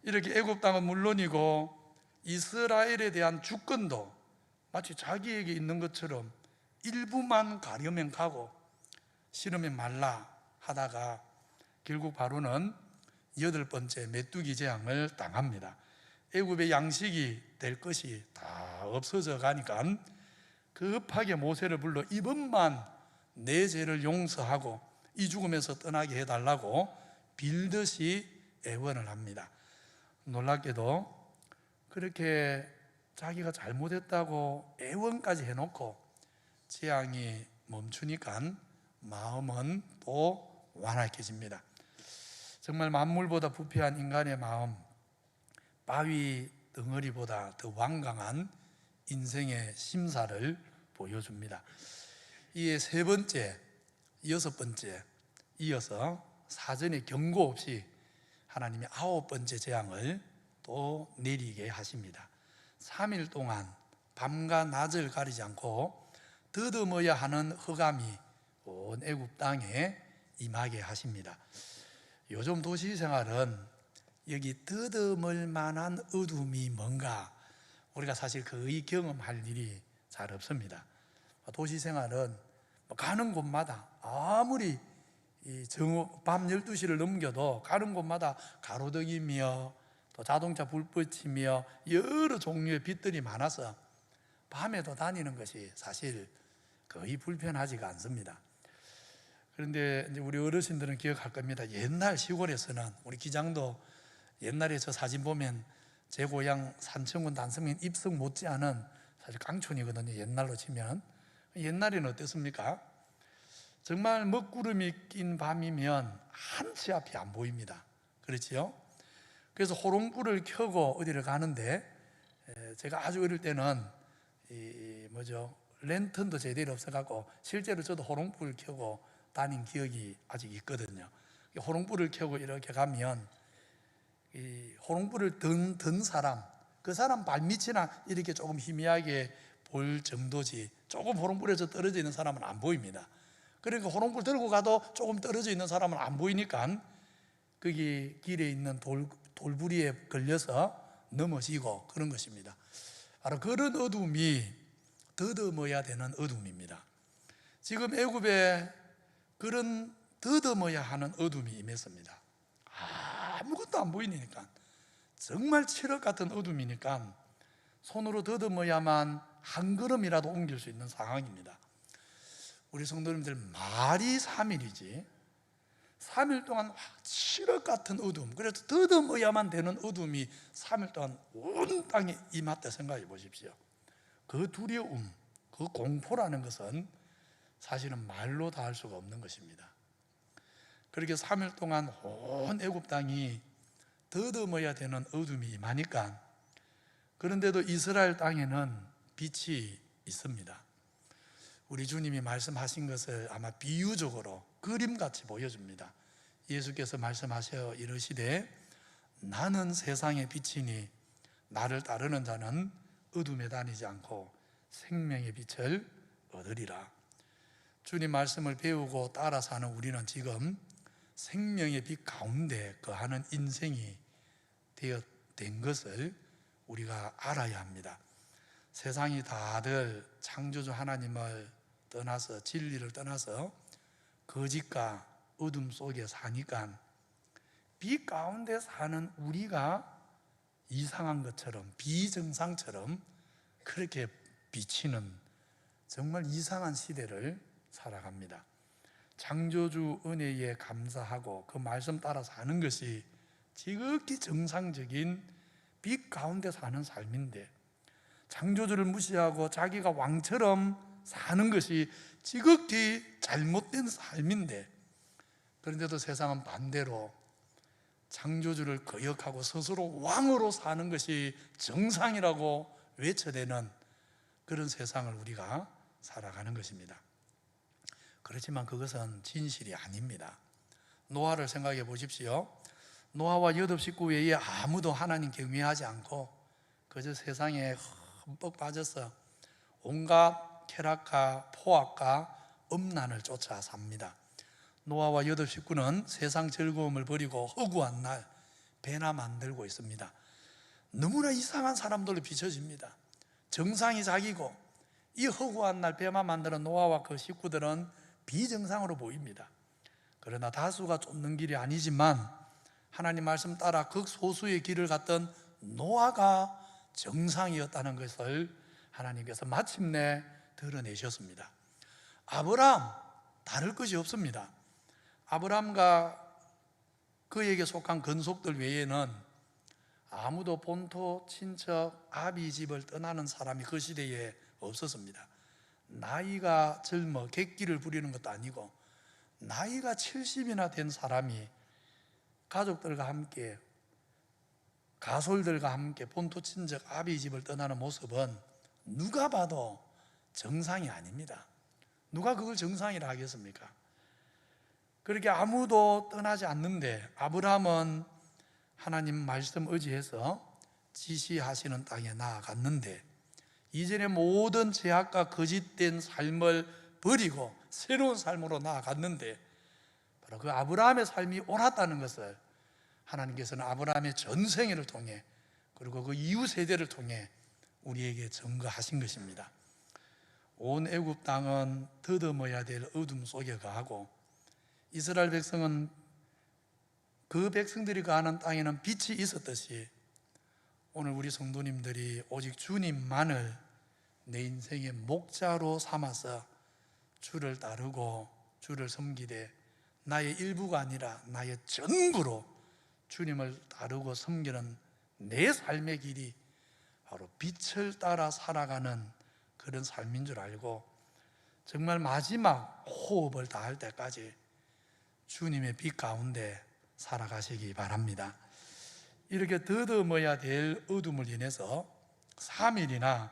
이렇게 애굽 땅은 물론이고 이스라엘에 대한 주권도 마치 자기에게 있는 것처럼 일부만 가려면 가고 싫으면 말라 하다가 결국 바로는 8번째 메뚜기 재앙을 당합니다. 애굽의 양식이 될 것이 다 없어져 가니까 급하게 모세를 불러 이번만 내 죄를 용서하고 이 죽음에서 떠나게 해달라고 빌듯이 애원을 합니다. 놀랍게도 그렇게 자기가 잘못했다고 애원까지 해놓고 재앙이 멈추니까 마음은 또 완악해집니다. 정말 만물보다 부패한 인간의 마음, 바위 덩어리보다 더 완강한 인생의 심사를 보여줍니다. 이에 3번째, 6번째 이어서 사전에 경고 없이 하나님이 9번째 재앙을 또 내리게 하십니다. 3일 동안 밤과 낮을 가리지 않고 더듬어야 하는 흑암이 온 애굽 땅에 임하게 하십니다. 요즘 도시 생활은 여기 더듬을 만한 어둠이 뭔가 우리가 사실 거의 경험할 일이 잘 없습니다. 도시 생활은 가는 곳마다 아무리 밤 12시를 넘겨도 가는 곳마다 가로등이며 또 자동차 불빛이며 여러 종류의 빛들이 많아서 밤에도 다니는 것이 사실 거의 불편하지가 않습니다. 그런데 이제 우리 어르신들은 기억할 겁니다. 옛날 시골에서는 우리 기장도 옛날에 저 사진 보면 제 고향 산청군 단성면 입성 못지않은 사실 깡촌이거든요. 옛날로 치면. 옛날에는 어땠습니까? 정말 먹구름이 낀 밤이면 한치 앞이 안 보입니다. 그렇지요? 그래서 호롱불을 켜고 어디를 가는데 제가 아주 어릴 때는 랜턴도 제대로 없어갖고 실제로 저도 호롱불을 켜고 다닌 기억이 아직 있거든요. 호롱불을 켜고 이렇게 가면 이 호롱불을 든 사람, 그 사람 발밑이나 이렇게 조금 희미하게 볼 정도지 조금 호롱불에서 떨어져 있는 사람은 안 보입니다. 그러니까 호롱불 들고 가도 조금 떨어져 있는 사람은 안 보이니까 거기 길에 있는 돌부리에 걸려서 넘어지고 그런 것입니다. 바로 그런 어둠이 더듬어야 되는 어둠입니다. 지금 애굽에 그런 더듬어야 하는 어둠이 임했습니다. 아무것도 안 보이니까 정말 칠흑 같은 어둠이니까 손으로 더듬어야만 한 걸음이라도 옮길 수 있는 상황입니다. 우리 성도님들 말이 3일이지 3일 동안 칠흑 같은 어둠, 그래서 더듬어야만 되는 어둠이 3일 동안 온 땅에 임했다 생각해 보십시오. 그 두려움, 그 공포라는 것은 사실은 말로 다 할 수가 없는 것입니다. 그렇게 3일 동안 온 애굽 땅이 더듬어야 되는 어둠이 임하니까, 그런데도 이스라엘 땅에는 빛이 있습니다. 우리 주님이 말씀하신 것을 아마 비유적으로 그림같이 보여줍니다. 예수께서 말씀하셔 이르시되 나는 세상의 빛이니 나를 따르는 자는 어둠에 다니지 않고 생명의 빛을 얻으리라. 주님 말씀을 배우고 따라 사는 우리는 지금 생명의 빛 가운데 거하는 인생이 된 것을 우리가 알아야 합니다. 세상이 다들 창조주 하나님을 떠나서 진리를 떠나서 거짓과 어둠 속에 사니까 빛 가운데 사는 우리가 이상한 것처럼 비정상처럼 그렇게 비치는 정말 이상한 시대를 살아갑니다. 창조주 은혜에 감사하고 그 말씀 따라 사는 것이 지극히 정상적인 빛 가운데 사는 삶인데, 창조주를 무시하고 자기가 왕처럼 사는 것이 지극히 잘못된 삶인데, 그런데도 세상은 반대로 창조주를 거역하고 스스로 왕으로 사는 것이 정상이라고 외쳐대는 그런 세상을 우리가 살아가는 것입니다. 그렇지만 그것은 진실이 아닙니다. 노아를 생각해 보십시오. 노아와 8 식구 외에 아무도 하나님 경외하지 않고 그저 세상에 흠뻑 빠져서 온갖 쾌락과 포악과 음란을 쫓아 삽니다. 노아와 8 식구는 세상 즐거움을 버리고 허구한 날 배나 만들고 있습니다. 너무나 이상한 사람들로 비춰집니다. 정상이 자기고 이 허구한 날 배만 만드는 노아와 그 식구들은 비정상으로 보입니다. 그러나 다수가 쫓는 길이 아니지만 하나님 말씀 따라 극소수의 길을 갔던 노아가 정상이었다는 것을 하나님께서 마침내 드러내셨습니다. 아브라함 다를 것이 없습니다. 아브라함과 그에게 속한 건속들 외에는 아무도 본토, 친척, 아비 집을 떠나는 사람이 그 시대에 없었습니다. 나이가 젊어 객기를 부리는 것도 아니고 나이가 70이나 된 사람이 가족들과 함께, 가솔들과 함께 본토, 친척, 아비 집을 떠나는 모습은 누가 봐도 정상이 아닙니다. 누가 그걸 정상이라 하겠습니까? 그렇게 아무도 떠나지 않는데 아브라함은 하나님 말씀 의지해서 지시하시는 땅에 나아갔는데 이전의 모든 죄악과 거짓된 삶을 버리고 새로운 삶으로 나아갔는데 바로 그 아브라함의 삶이 옳았다는 것을 하나님께서는 아브라함의 전생애를 통해 그리고 그 이후 세대를 통해 우리에게 증거하신 것입니다. 온 애굽 땅은 더듬어야 될 어둠 속에 거하고 이스라엘 백성은 그 백성들이 거하는 땅에는 빛이 있었듯이 오늘 우리 성도님들이 오직 주님만을 내 인생의 목자로 삼아서 주를 따르고 주를 섬기되 나의 일부가 아니라 나의 전부로 주님을 따르고 섬기는 내 삶의 길이 바로 빛을 따라 살아가는 그런 삶인 줄 알고 정말 마지막 호흡을 다할 때까지 주님의 빛 가운데 살아가시기 바랍니다. 이렇게 더듬어야 될 어둠을 인해서 3일이나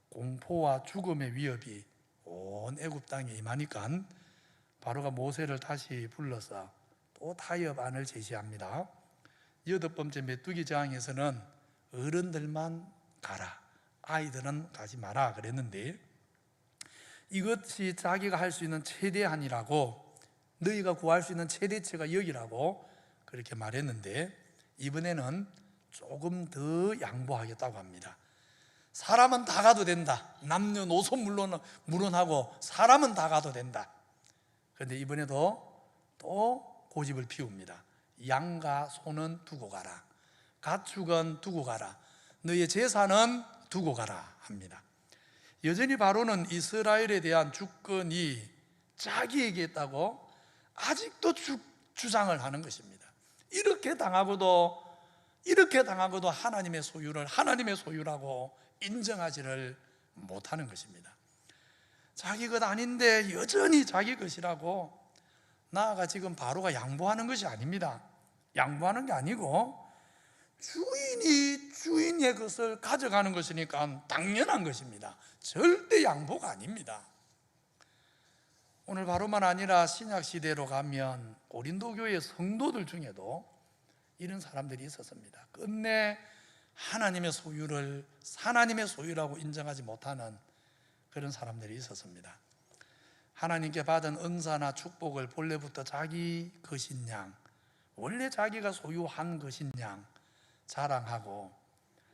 공포와 죽음의 위협이 온 애굽 땅에 임하니까 바로가 모세를 다시 불러서 또 타협안을 제시합니다. 8번째 메뚜기 저항에서는 어른들만 가라, 아이들은 가지 마라 그랬는데 이것이 자기가 할 수 있는 최대한이라고, 너희가 구할 수 있는 최대치가 여기라고 그렇게 말했는데 이번에는 조금 더 양보하겠다고 합니다. 사람은 다 가도 된다. 남녀노소 물론하고 사람은 다 가도 된다. 그런데 이번에도 또 고집을 피웁니다. 양과 소는 두고 가라, 가축은 두고 가라, 너희의 제사는 두고 가라 합니다. 여전히 바로는 이스라엘에 대한 주권이 자기에게 있다고 아직도 주장을 하는 것입니다. 이렇게 당하고도 하나님의 소유를 하나님의 소유라고 인정하지를 못하는 것입니다. 자기 것 아닌데 여전히 자기 것이라고, 나아가 지금 바로가 양보하는 것이 아닙니다. 양보하는 게 아니고 주인이 주인의 것을 가져가는 것이니까 당연한 것입니다. 절대 양보가 아닙니다. 오늘 바로만 아니라 신약 시대로 가면 고린도 교회 성도들 중에도 이런 사람들이 있었습니다. 끝내 하나님의 소유를 하나님의 소유라고 인정하지 못하는 그런 사람들이 있었습니다. 하나님께 받은 은사나 축복을 본래부터 자기 것인 양, 원래 자기가 소유한 것인 양 자랑하고,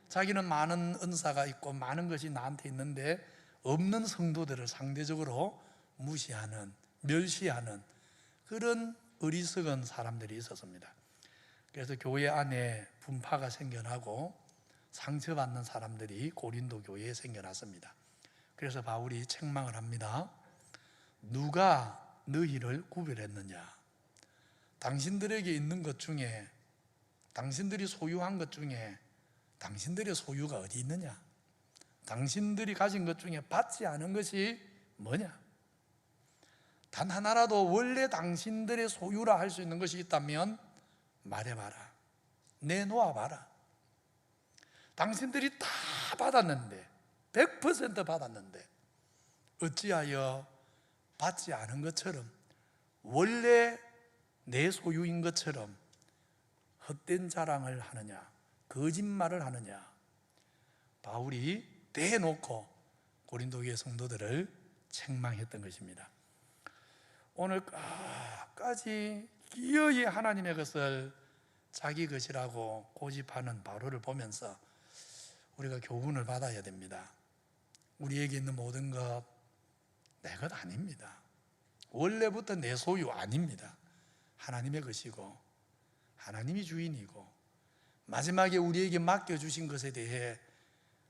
자기는 많은 은사가 있고 많은 것이 나한테 있는데 없는 성도들을 상대적으로 무시하는, 멸시하는 그런 어리석은 사람들이 있었습니다. 그래서 교회 안에 분파가 생겨나고 상처받는 사람들이 고린도 교회에 생겨났습니다. 그래서 바울이 책망을 합니다. 누가 너희를 구별했느냐? 당신들에게 있는 것 중에, 당신들이 소유한 것 중에 당신들의 소유가 어디 있느냐? 당신들이 가진 것 중에 받지 않은 것이 뭐냐? 단 하나라도 원래 당신들의 소유라 할 수 있는 것이 있다면 말해봐라, 내놓아봐라. 당신들이 다 받았는데, 100% 받았는데 어찌하여 받지 않은 것처럼, 원래 내 소유인 것처럼 헛된 자랑을 하느냐, 거짓말을 하느냐? 바울이 대놓고 고린도 교회 성도들을 책망했던 것입니다. 오늘까지 기어이 하나님의 것을 자기 것이라고 고집하는 바로를 보면서 우리가 교훈을 받아야 됩니다. 우리에게 있는 모든 것 내 것 아닙니다. 원래부터 내 소유 아닙니다. 하나님의 것이고 하나님이 주인이고 마지막에 우리에게 맡겨주신 것에 대해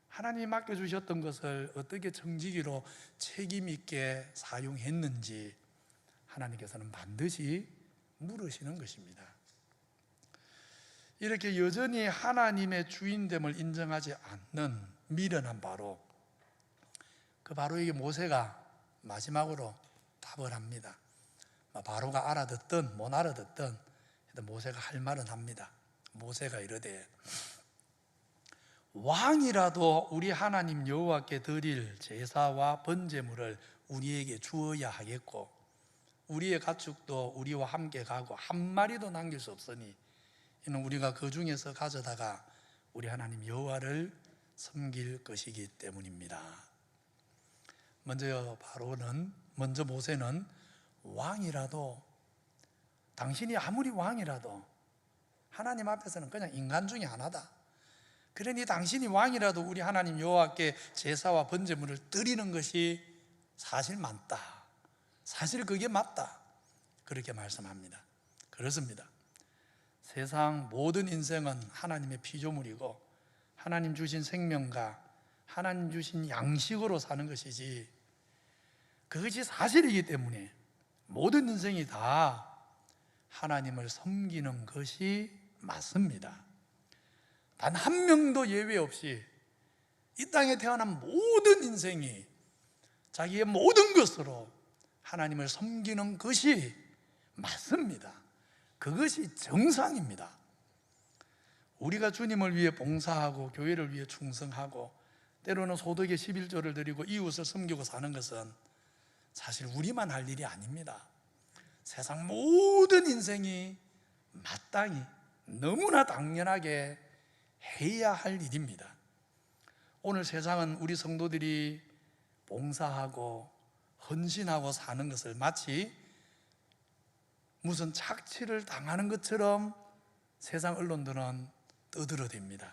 하나님이 맡겨주셨던 것을 어떻게 정직이로 책임 있게 사용했는지 하나님께서는 반드시 물으시는 것입니다. 이렇게 여전히 하나님의 주인됨을 인정하지 않는 미련한 바로, 그 바로에게 모세가 마지막으로 답을 합니다. 바로가 알아듣든 못 알아듣든 모세가 할 말은 합니다. 모세가 이르되 왕이라도 우리 하나님 여호와께 드릴 제사와 번제물을 우리에게 주어야 하겠고 우리의 가축도 우리와 함께 가고 한 마리도 남길 수 없으니 이는 우리가 그 중에서 가져다가 우리 하나님 여호와를 섬길 것이기 때문입니다. 먼저 모세는 왕이라도, 당신이 아무리 왕이라도 하나님 앞에서는 그냥 인간 중에 하나다. 그러니 당신이 왕이라도 우리 하나님 여호와께 제사와 번제물을 드리는 것이 사실 맞다. 사실 그게 맞다. 그렇게 말씀합니다. 그렇습니다. 세상 모든 인생은 하나님의 피조물이고 하나님 주신 생명과 하나님 주신 양식으로 사는 것이지, 그것이 사실이기 때문에 모든 인생이 다 하나님을 섬기는 것이 맞습니다. 단 한 명도 예외 없이 이 땅에 태어난 모든 인생이 자기의 모든 것으로 하나님을 섬기는 것이 맞습니다. 그것이 정상입니다. 우리가 주님을 위해 봉사하고 교회를 위해 충성하고 때로는 소득의 11조를 드리고 이웃을 섬기고 사는 것은 사실 우리만 할 일이 아닙니다. 세상 모든 인생이 마땅히 너무나 당연하게 해야 할 일입니다. 오늘 세상은 우리 성도들이 봉사하고 헌신하고 사는 것을 마치 무슨 착취를 당하는 것처럼 세상 언론들은 떠들어댑니다.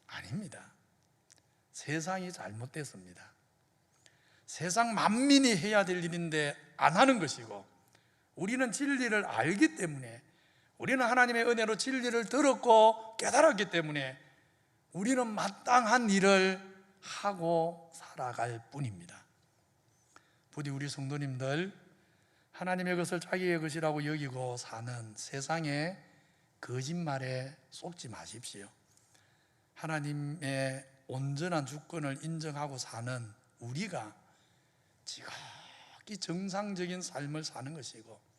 아닙니다. 세상이 잘못됐습니다. 세상 만민이 해야 될 일인데 안 하는 것이고, 우리는 진리를 알기 때문에, 우리는 하나님의 은혜로 진리를 들었고 깨달았기 때문에 우리는 마땅한 일을 하고 살아갈 뿐입니다. 부디 우리 성도님들 하나님의 것을 자기의 것이라고 여기고 사는 세상의 거짓말에 속지 마십시오. 하나님의 온전한 주권을 인정하고 사는 우리가 지극히 정상적인 삶을 사는 것이고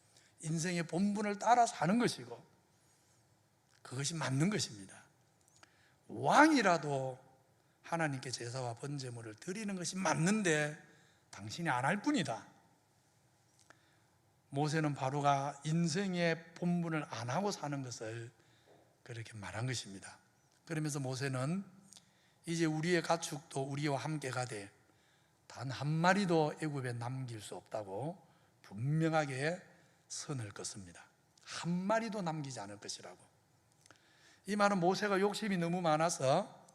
인생의 본분을 따라 사는 것이고 그것이 맞는 것입니다. 왕이라도 하나님께 제사와 번제물을 드리는 것이 맞는데 당신이 안 할 뿐이다. 모세는 바로가 인생의 본분을 안 하고 사는 것을 그렇게 말한 것입니다. 그러면서 모세는 이제 우리의 가축도 우리와 함께 가되 단 한 마리도 애굽에 남길 수 없다고 분명하게 선을 긋습니다. 한 마리도 남기지 않을 것이라고. 이 말은 모세가 욕심이 너무 많아서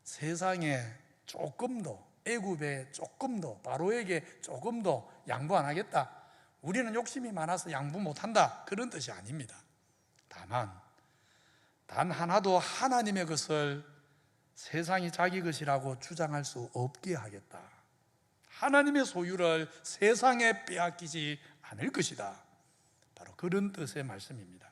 세상에 조금도, 애굽에 조금도, 바로에게 조금도 양보 안 하겠다, 우리는 욕심이 많아서 양보 못한다, 그런 뜻이 아닙니다. 다만 단 하나도 하나님의 것을 세상이 자기 것이라고 주장할 수 없게 하겠다. 하나님의 소유를 세상에 빼앗기지 않을 것이다. 바로 그런 뜻의 말씀입니다.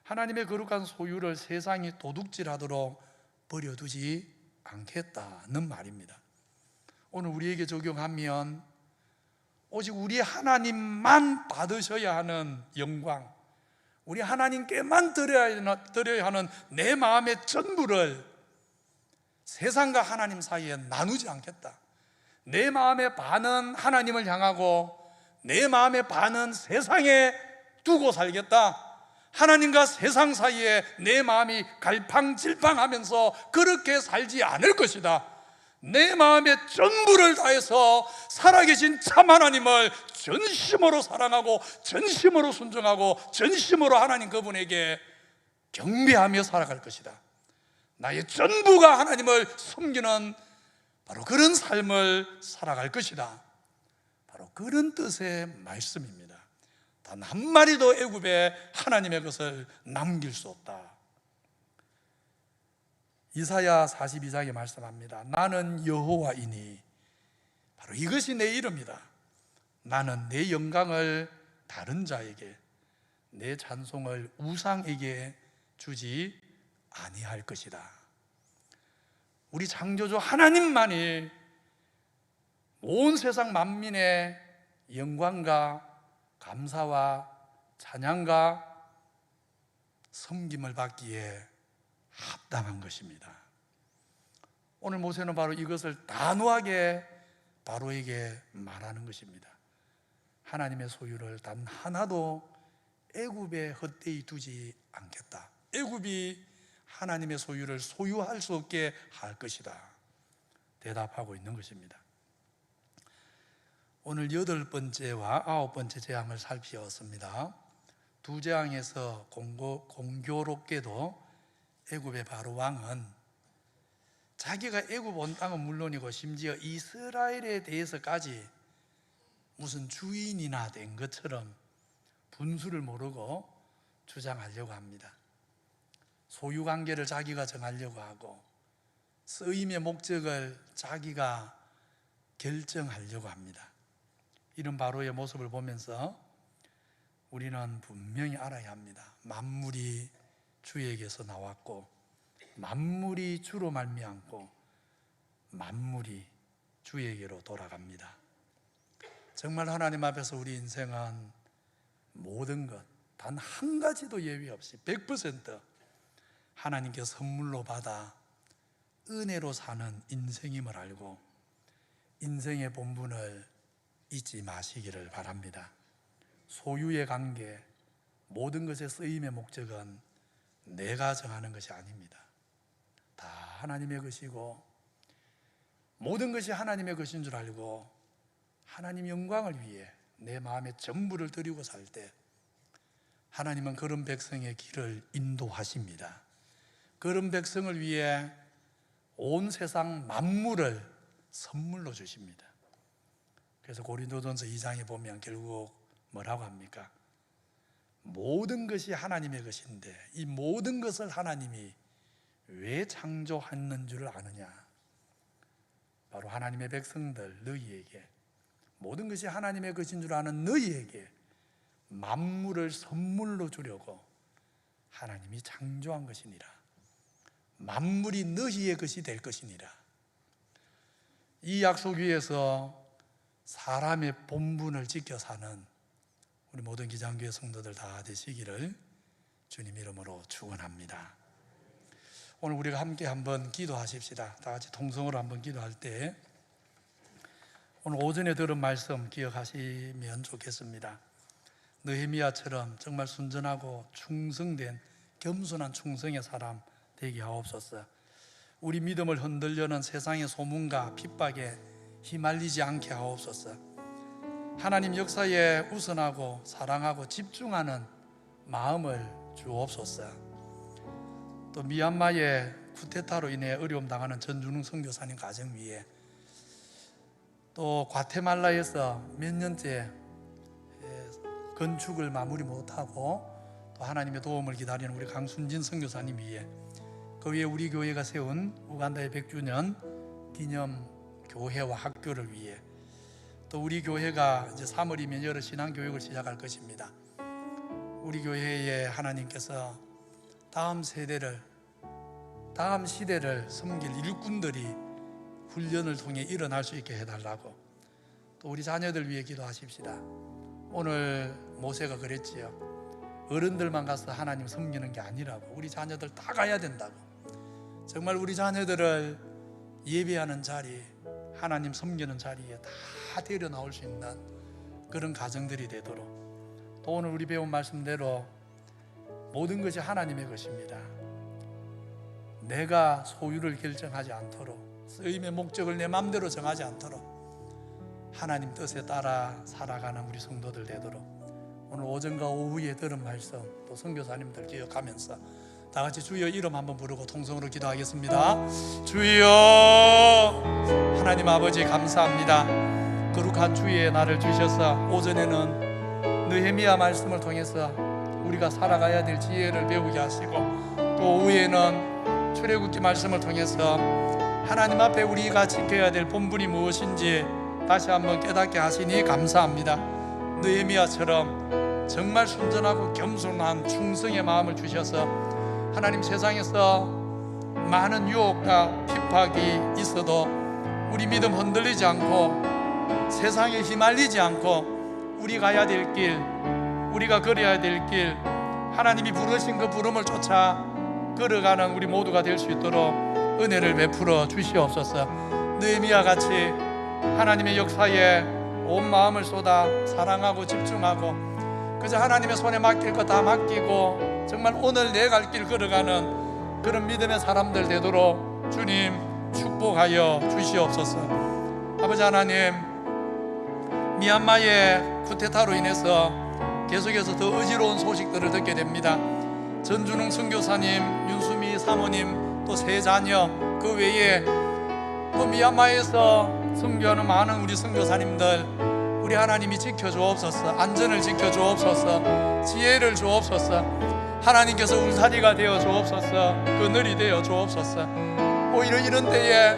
하나님의 거룩한 소유를 세상이 도둑질하도록 버려두지 않겠다는 말입니다. 오늘 우리에게 적용하면 오직 우리 하나님만 받으셔야 하는 영광, 우리 하나님께만 드려야 하는 내 마음의 전부를 세상과 하나님 사이에 나누지 않겠다. 내 마음의 반은 하나님을 향하고 내 마음의 반은 세상에 두고 살겠다. 하나님과 세상 사이에 내 마음이 갈팡질팡하면서 그렇게 살지 않을 것이다. 내 마음의 전부를 다해서 살아계신 참 하나님을 전심으로 사랑하고 전심으로 순종하고 전심으로 하나님 그분에게 경배하며 살아갈 것이다. 나의 전부가 하나님을 섬기는 바로 그런 삶을 살아갈 것이다. 바로 그런 뜻의 말씀입니다. 단 한 마리도 애굽에 하나님의 것을 남길 수 없다. 이사야 42장에 말씀합니다. 나는 여호와이니, 바로 이것이 내 이름이다. 나는 내 영광을 다른 자에게, 내 찬송을 우상에게 주지 아니할 것이다. 우리 창조주 하나님만이 온 세상 만민의 영광과 감사와 찬양과 섬김을 받기에 합당한 것입니다. 오늘 모세는 바로 이것을 단호하게 바로에게 말하는 것입니다. 하나님의 소유를 단 하나도 애굽에 헛되이 두지 않겠다. 애굽이 하나님의 소유를 소유할 수 없게 할 것이다. 대답하고 있는 것입니다. 오늘 8번째와 9번째 재앙을 살피었습니다. 두 재앙에서 공교롭게도 애굽의 바로 왕은 자기가 애굽 온 땅은 물론이고 심지어 이스라엘에 대해서까지 무슨 주인이나 된 것처럼 분수를 모르고 주장하려고 합니다. 소유관계를 자기가 정하려고 하고 쓰임의 목적을 자기가 결정하려고 합니다. 이런 바로의 모습을 보면서 우리는 분명히 알아야 합니다. 만물이 주에게서 나왔고 만물이 주로 말미암고 만물이 주에게로 돌아갑니다. 정말 하나님 앞에서 우리 인생은 모든 것 단 한 가지도 예외 없이 100% 하나님께 선물로 받아 은혜로 사는 인생임을 알고 인생의 본분을 잊지 마시기를 바랍니다. 소유의 관계, 모든 것의 쓰임의 목적은 내가 정하는 것이 아닙니다. 다 하나님의 것이고 모든 것이 하나님의 것인 줄 알고 하나님 영광을 위해 내 마음의 전부를 드리고 살 때 하나님은 그런 백성의 길을 인도하십니다. 그런 백성을 위해 온 세상 만물을 선물로 주십니다. 그래서 고린도전서 2장에 보면 결국 뭐라고 합니까? 모든 것이 하나님의 것인데 이 모든 것을 하나님이 왜 창조했는 줄 아느냐? 바로 하나님의 백성들 너희에게, 모든 것이 하나님의 것인 줄 아는 너희에게 만물을 선물로 주려고 하나님이 창조한 것이니라. 만물이 너희의 것이 될 것이니라. 이 약속 위에서 사람의 본분을 지켜 사는 우리 모든 기장교회 성도들 다 되시기를 주님 이름으로 축원합니다. 오늘 우리가 함께 한번 기도하십시다. 다 같이 통성으로 한번 기도할 때 오늘 오전에 들은 말씀 기억하시면 좋겠습니다. 느헤미야처럼 정말 순전하고 충성된 겸손한 충성의 사람 되게 하옵소서. 우리 믿음을 흔들려는 세상의 소문과 핍박에 휘말리지 않게 하옵소서. 하나님 역사에 우선하고 사랑하고 집중하는 마음을 주옵소서. 또 미얀마의 쿠데타로 인해 어려움 당하는 전준웅 선교사님 가정 위에, 또 과테말라에서 몇 년째 건축을 마무리 못하고 또 하나님의 도움을 기다리는 우리 강순진 선교사님 위에, 그 위에 우리 교회가 세운 우간다의 100주년 기념 교회와 학교를 위해, 또 우리 교회가 이제 3월이면 여러 신앙교육을 시작할 것입니다. 우리 교회에 하나님께서 다음 세대를, 다음 시대를 섬길 일꾼들이 훈련을 통해 일어날 수 있게 해달라고, 또 우리 자녀들 위해 기도하십시다. 오늘 모세가 그랬지요. 어른들만 가서 하나님 섬기는 게 아니라고, 우리 자녀들 다 가야 된다고. 정말 우리 자녀들을 예배하는 자리, 하나님 섬기는 자리에 다 데려 나올 수 있는 그런 가정들이 되도록, 또 오늘 우리 배운 말씀대로 모든 것이 하나님의 것입니다. 내가 소유를 결정하지 않도록 쓰임의 목적을 내 맘대로 정하지 않도록 하나님 뜻에 따라 살아가는 우리 성도들 되도록 오늘 오전과 오후에 들은 말씀 또 선교사님들 기억하면서 다 같이 주여 이름 한번 부르고 통성으로 기도하겠습니다. 주여, 하나님 아버지 감사합니다. 거룩한 주의 날을 주셔서 오전에는 느헤미야 말씀을 통해서 우리가 살아가야 될 지혜를 배우게 하시고 또 오후에는 출애굽기 말씀을 통해서 하나님 앞에 우리가 지켜야 될 본분이 무엇인지 다시 한번 깨닫게 하시니 감사합니다. 느헤미야처럼 정말 순전하고 겸손한 충성의 마음을 주셔서 하나님 세상에서 많은 유혹과 핍박이 있어도 우리 믿음 흔들리지 않고 세상에 휘말리지 않고 우리 가야 될 길, 우리가 걸어야 될 길, 하나님이 부르신 그 부름을 쫓아 걸어가는 우리 모두가 될 수 있도록 은혜를 베풀어 주시옵소서. 느헤미야 같이 하나님의 역사에 온 마음을 쏟아 사랑하고 집중하고 그저 하나님의 손에 맡길 거 다 맡기고 정말 오늘 내 갈 길 걸어가는 그런 믿음의 사람들 되도록 주님 축복하여 주시옵소서. 아버지 하나님, 미얀마의 쿠데타로 인해서 계속해서 더 어지러운 소식들을 듣게 됩니다. 전준웅 선교사님, 윤수미 사모님, 또 세 자녀, 그 외에 또 미얀마에서 선교하는 많은 우리 선교사님들, 우리 하나님이 지켜주옵소서. 안전을 지켜주옵소서. 지혜를 주옵소서. 하나님께서 울타리가 되어 주옵소서. 그늘이 되어 주옵소서. 오히려 이런 때에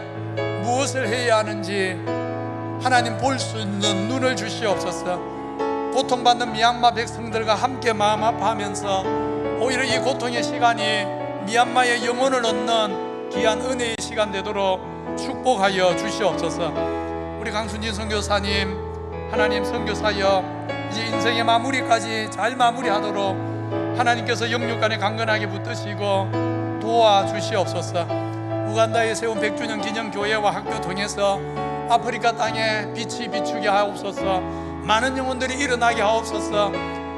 무엇을 해야 하는지 하나님 볼 수 있는 눈을 주시옵소서. 고통받는 미얀마 백성들과 함께 마음 아파하면서 오히려 이 고통의 시간이 미얀마의 영혼을 얻는 귀한 은혜의 시간 되도록 축복하여 주시옵소서. 우리 강순진 선교사님, 하나님 선교사역 이제 인생의 마무리까지 잘 마무리하도록 하나님께서 영육간에 강건하게 붙드시고 도와주시옵소서. 우간다에 세운 100주년 기념교회와 학교 통해서 아프리카 땅에 빛이 비추게 하옵소서. 많은 영혼들이 일어나게 하옵소서.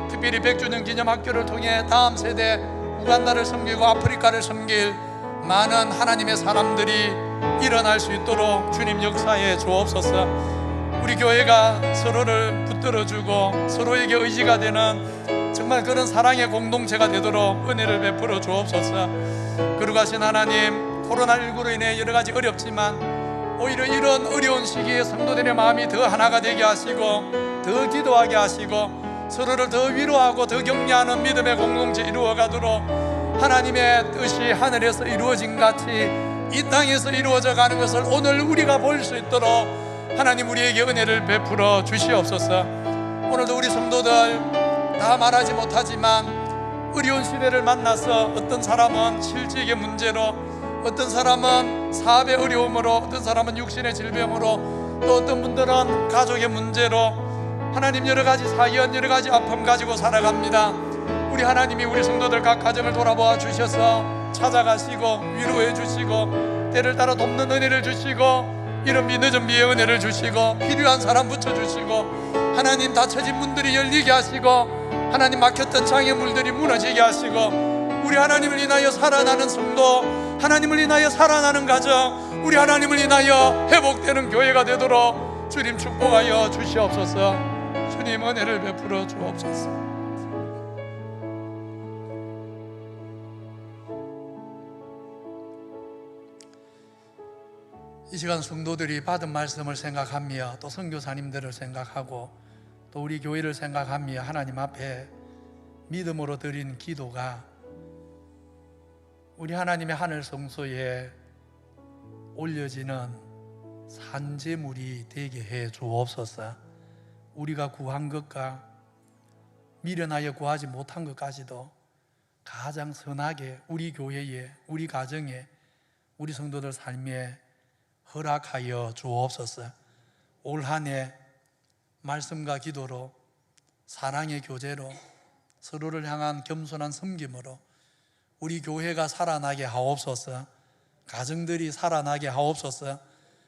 특별히 100주년 기념 학교를 통해 다음 세대 우간다를 섬기고 아프리카를 섬길 많은 하나님의 사람들이 일어날 수 있도록 주님 역사해 주옵소서. 우리 교회가 서로를 붙들어주고 서로에게 의지가 되는 정말 그런 사랑의 공동체가 되도록 은혜를 베풀어 주옵소서. 거룩하신 하나님, 코로나19로 인해 여러 가지 어렵지만 오히려 이런 어려운 시기에 성도들의 마음이 더 하나가 되게 하시고 더 기도하게 하시고 서로를 더 위로하고 더 격려하는 믿음의 공동체 이루어가도록 하나님의 뜻이 하늘에서 이루어진 같이 이 땅에서 이루어져 가는 것을 오늘 우리가 볼 수 있도록 하나님 우리에게 은혜를 베풀어 주시옵소서. 오늘도 우리 성도들 다 말하지 못하지만 어려운 시대를 만나서 어떤 사람은 실직의 문제로, 어떤 사람은 사업의 어려움으로, 어떤 사람은 육신의 질병으로, 또 어떤 분들은 가족의 문제로 하나님 여러 가지 사연, 여러 가지 아픔 가지고 살아갑니다. 우리 하나님이 우리 성도들 각 가정을 돌아보아 주셔서 찾아가시고 위로해 주시고 때를 따라 돕는 은혜를 주시고 이런 늦은 비의 은혜를 주시고 필요한 사람 붙여주시고 하나님 다쳐진 문들이 열리게 하시고 하나님 막혔던 장애물들이 무너지게 하시고 우리 하나님을 인하여 살아나는 성도, 하나님을 인하여 살아나는 가정, 우리 하나님을 인하여 회복되는 교회가 되도록 주님 축복하여 주시옵소서. 주님 은혜를 베풀어 주옵소서. 이 시간 성도들이 받은 말씀을 생각하며 또 선교사님들을 생각하고 또 우리 교회를 생각하며 하나님 앞에 믿음으로 드린 기도가 우리 하나님의 하늘 성소에 올려지는 산재물이 되게 해 주옵소서. 우리가 구한 것과 미련하여 구하지 못한 것까지도 가장 선하게 우리 교회에, 우리 가정에, 우리 성도들 삶에 허락하여 주옵소서. 올 한 해 말씀과 기도로, 사랑의 교제로, 서로를 향한 겸손한 섬김으로 우리 교회가 살아나게 하옵소서. 가정들이 살아나게 하옵소서.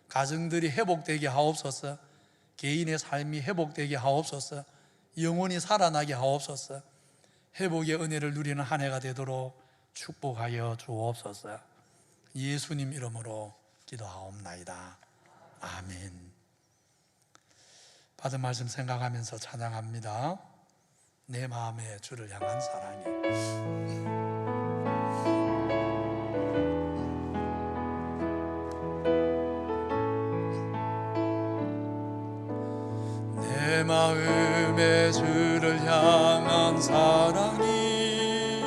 가정들이 회복되게 하옵소서. 개인의 삶이 회복되게 하옵소서. 영혼이 살아나게 하옵소서. 회복의 은혜를 누리는 한 해가 되도록 축복하여 주옵소서. 예수님 이름으로 기도하옵나이다. 아멘. 받은 말씀 생각하면서 찬양합니다. 내 마음에 주를 향한 사랑이. 내 마음에 주를 향한 사랑이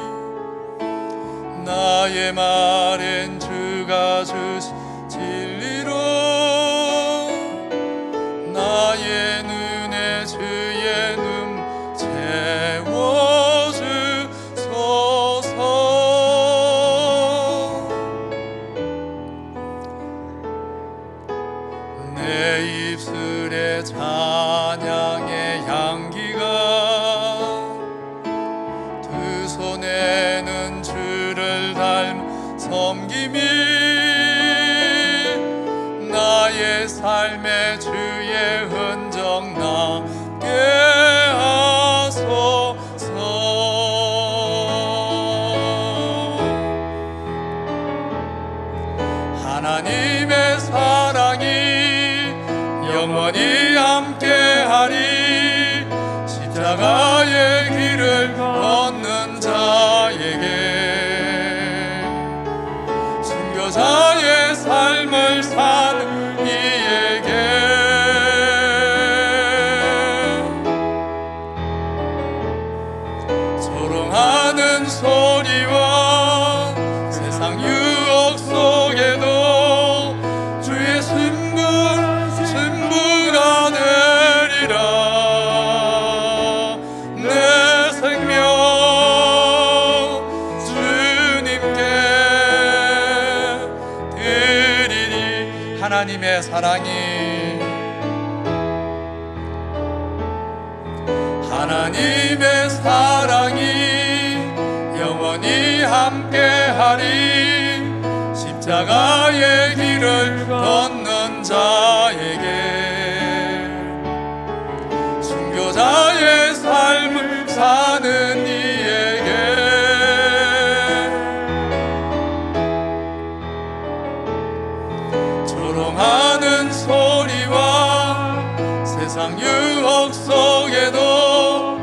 나의 말엔 주가 주신 진리로 나의 눈에 주의 눈 채워주소서. 내 입술에 찬양의 향기가 두 손에는 주를 닮은 섬김이 나의 삶에 주의 흔적 남게 하소서. 하나님의 사랑이 영원히 함께하리. 십자가의 길을 걷는 자에게 순교자의 삶을 사는 이에게 조롱하는 소리와 세상 유혹 속에도 주의 승부가 되리라. 내 생명 주님께 드리리. 하나님의 사랑이 하나님의 사랑이 영원히 함께하리. 십자가의 길을 걷는 자에게 순교자의 삶을 사는 이에게 조롱하는 소리와 세상 유혹 속에도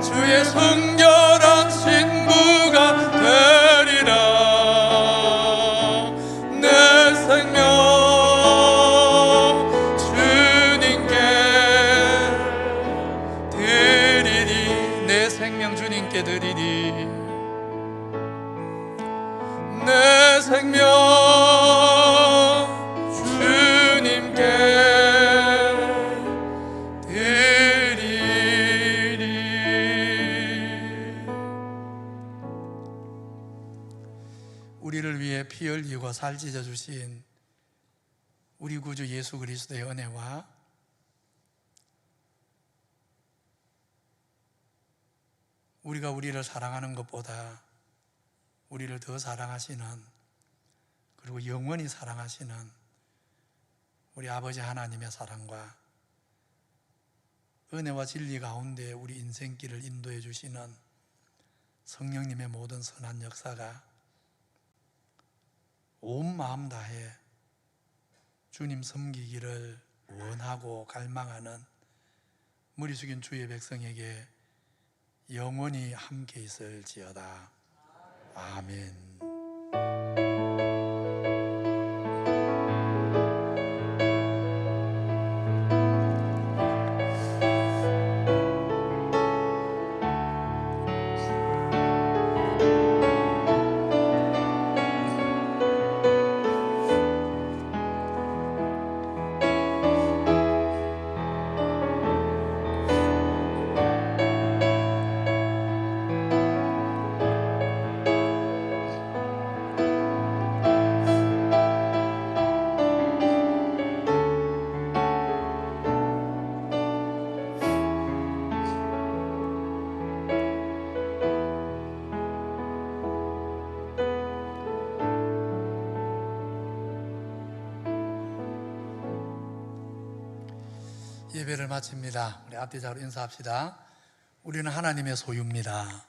주의 순결한 신부가 되리라. 내 생명 주님께 드리리. 내 생명 주님께 드리리. 내 생명 주님께 드리리. 우리를 위해 피 흘리고 살 찢어 주신 우리 구주 예수 그리스도의 은혜와 우리가 우리를 사랑하는 것보다 우리를 더 사랑하시는, 그리고 영원히 사랑하시는 우리 아버지 하나님의 사랑과 은혜와 진리 가운데 우리 인생길을 인도해 주시는 성령님의 모든 선한 역사가 온 마음 다해 주님 섬기기를 원하고 갈망하는 머리 숙인 주의 백성에게 영원히 함께 있을지어다. 아멘. 예배를 마칩니다. 우리 앞뒤자로 인사합시다. 우리는 하나님의 소유입니다.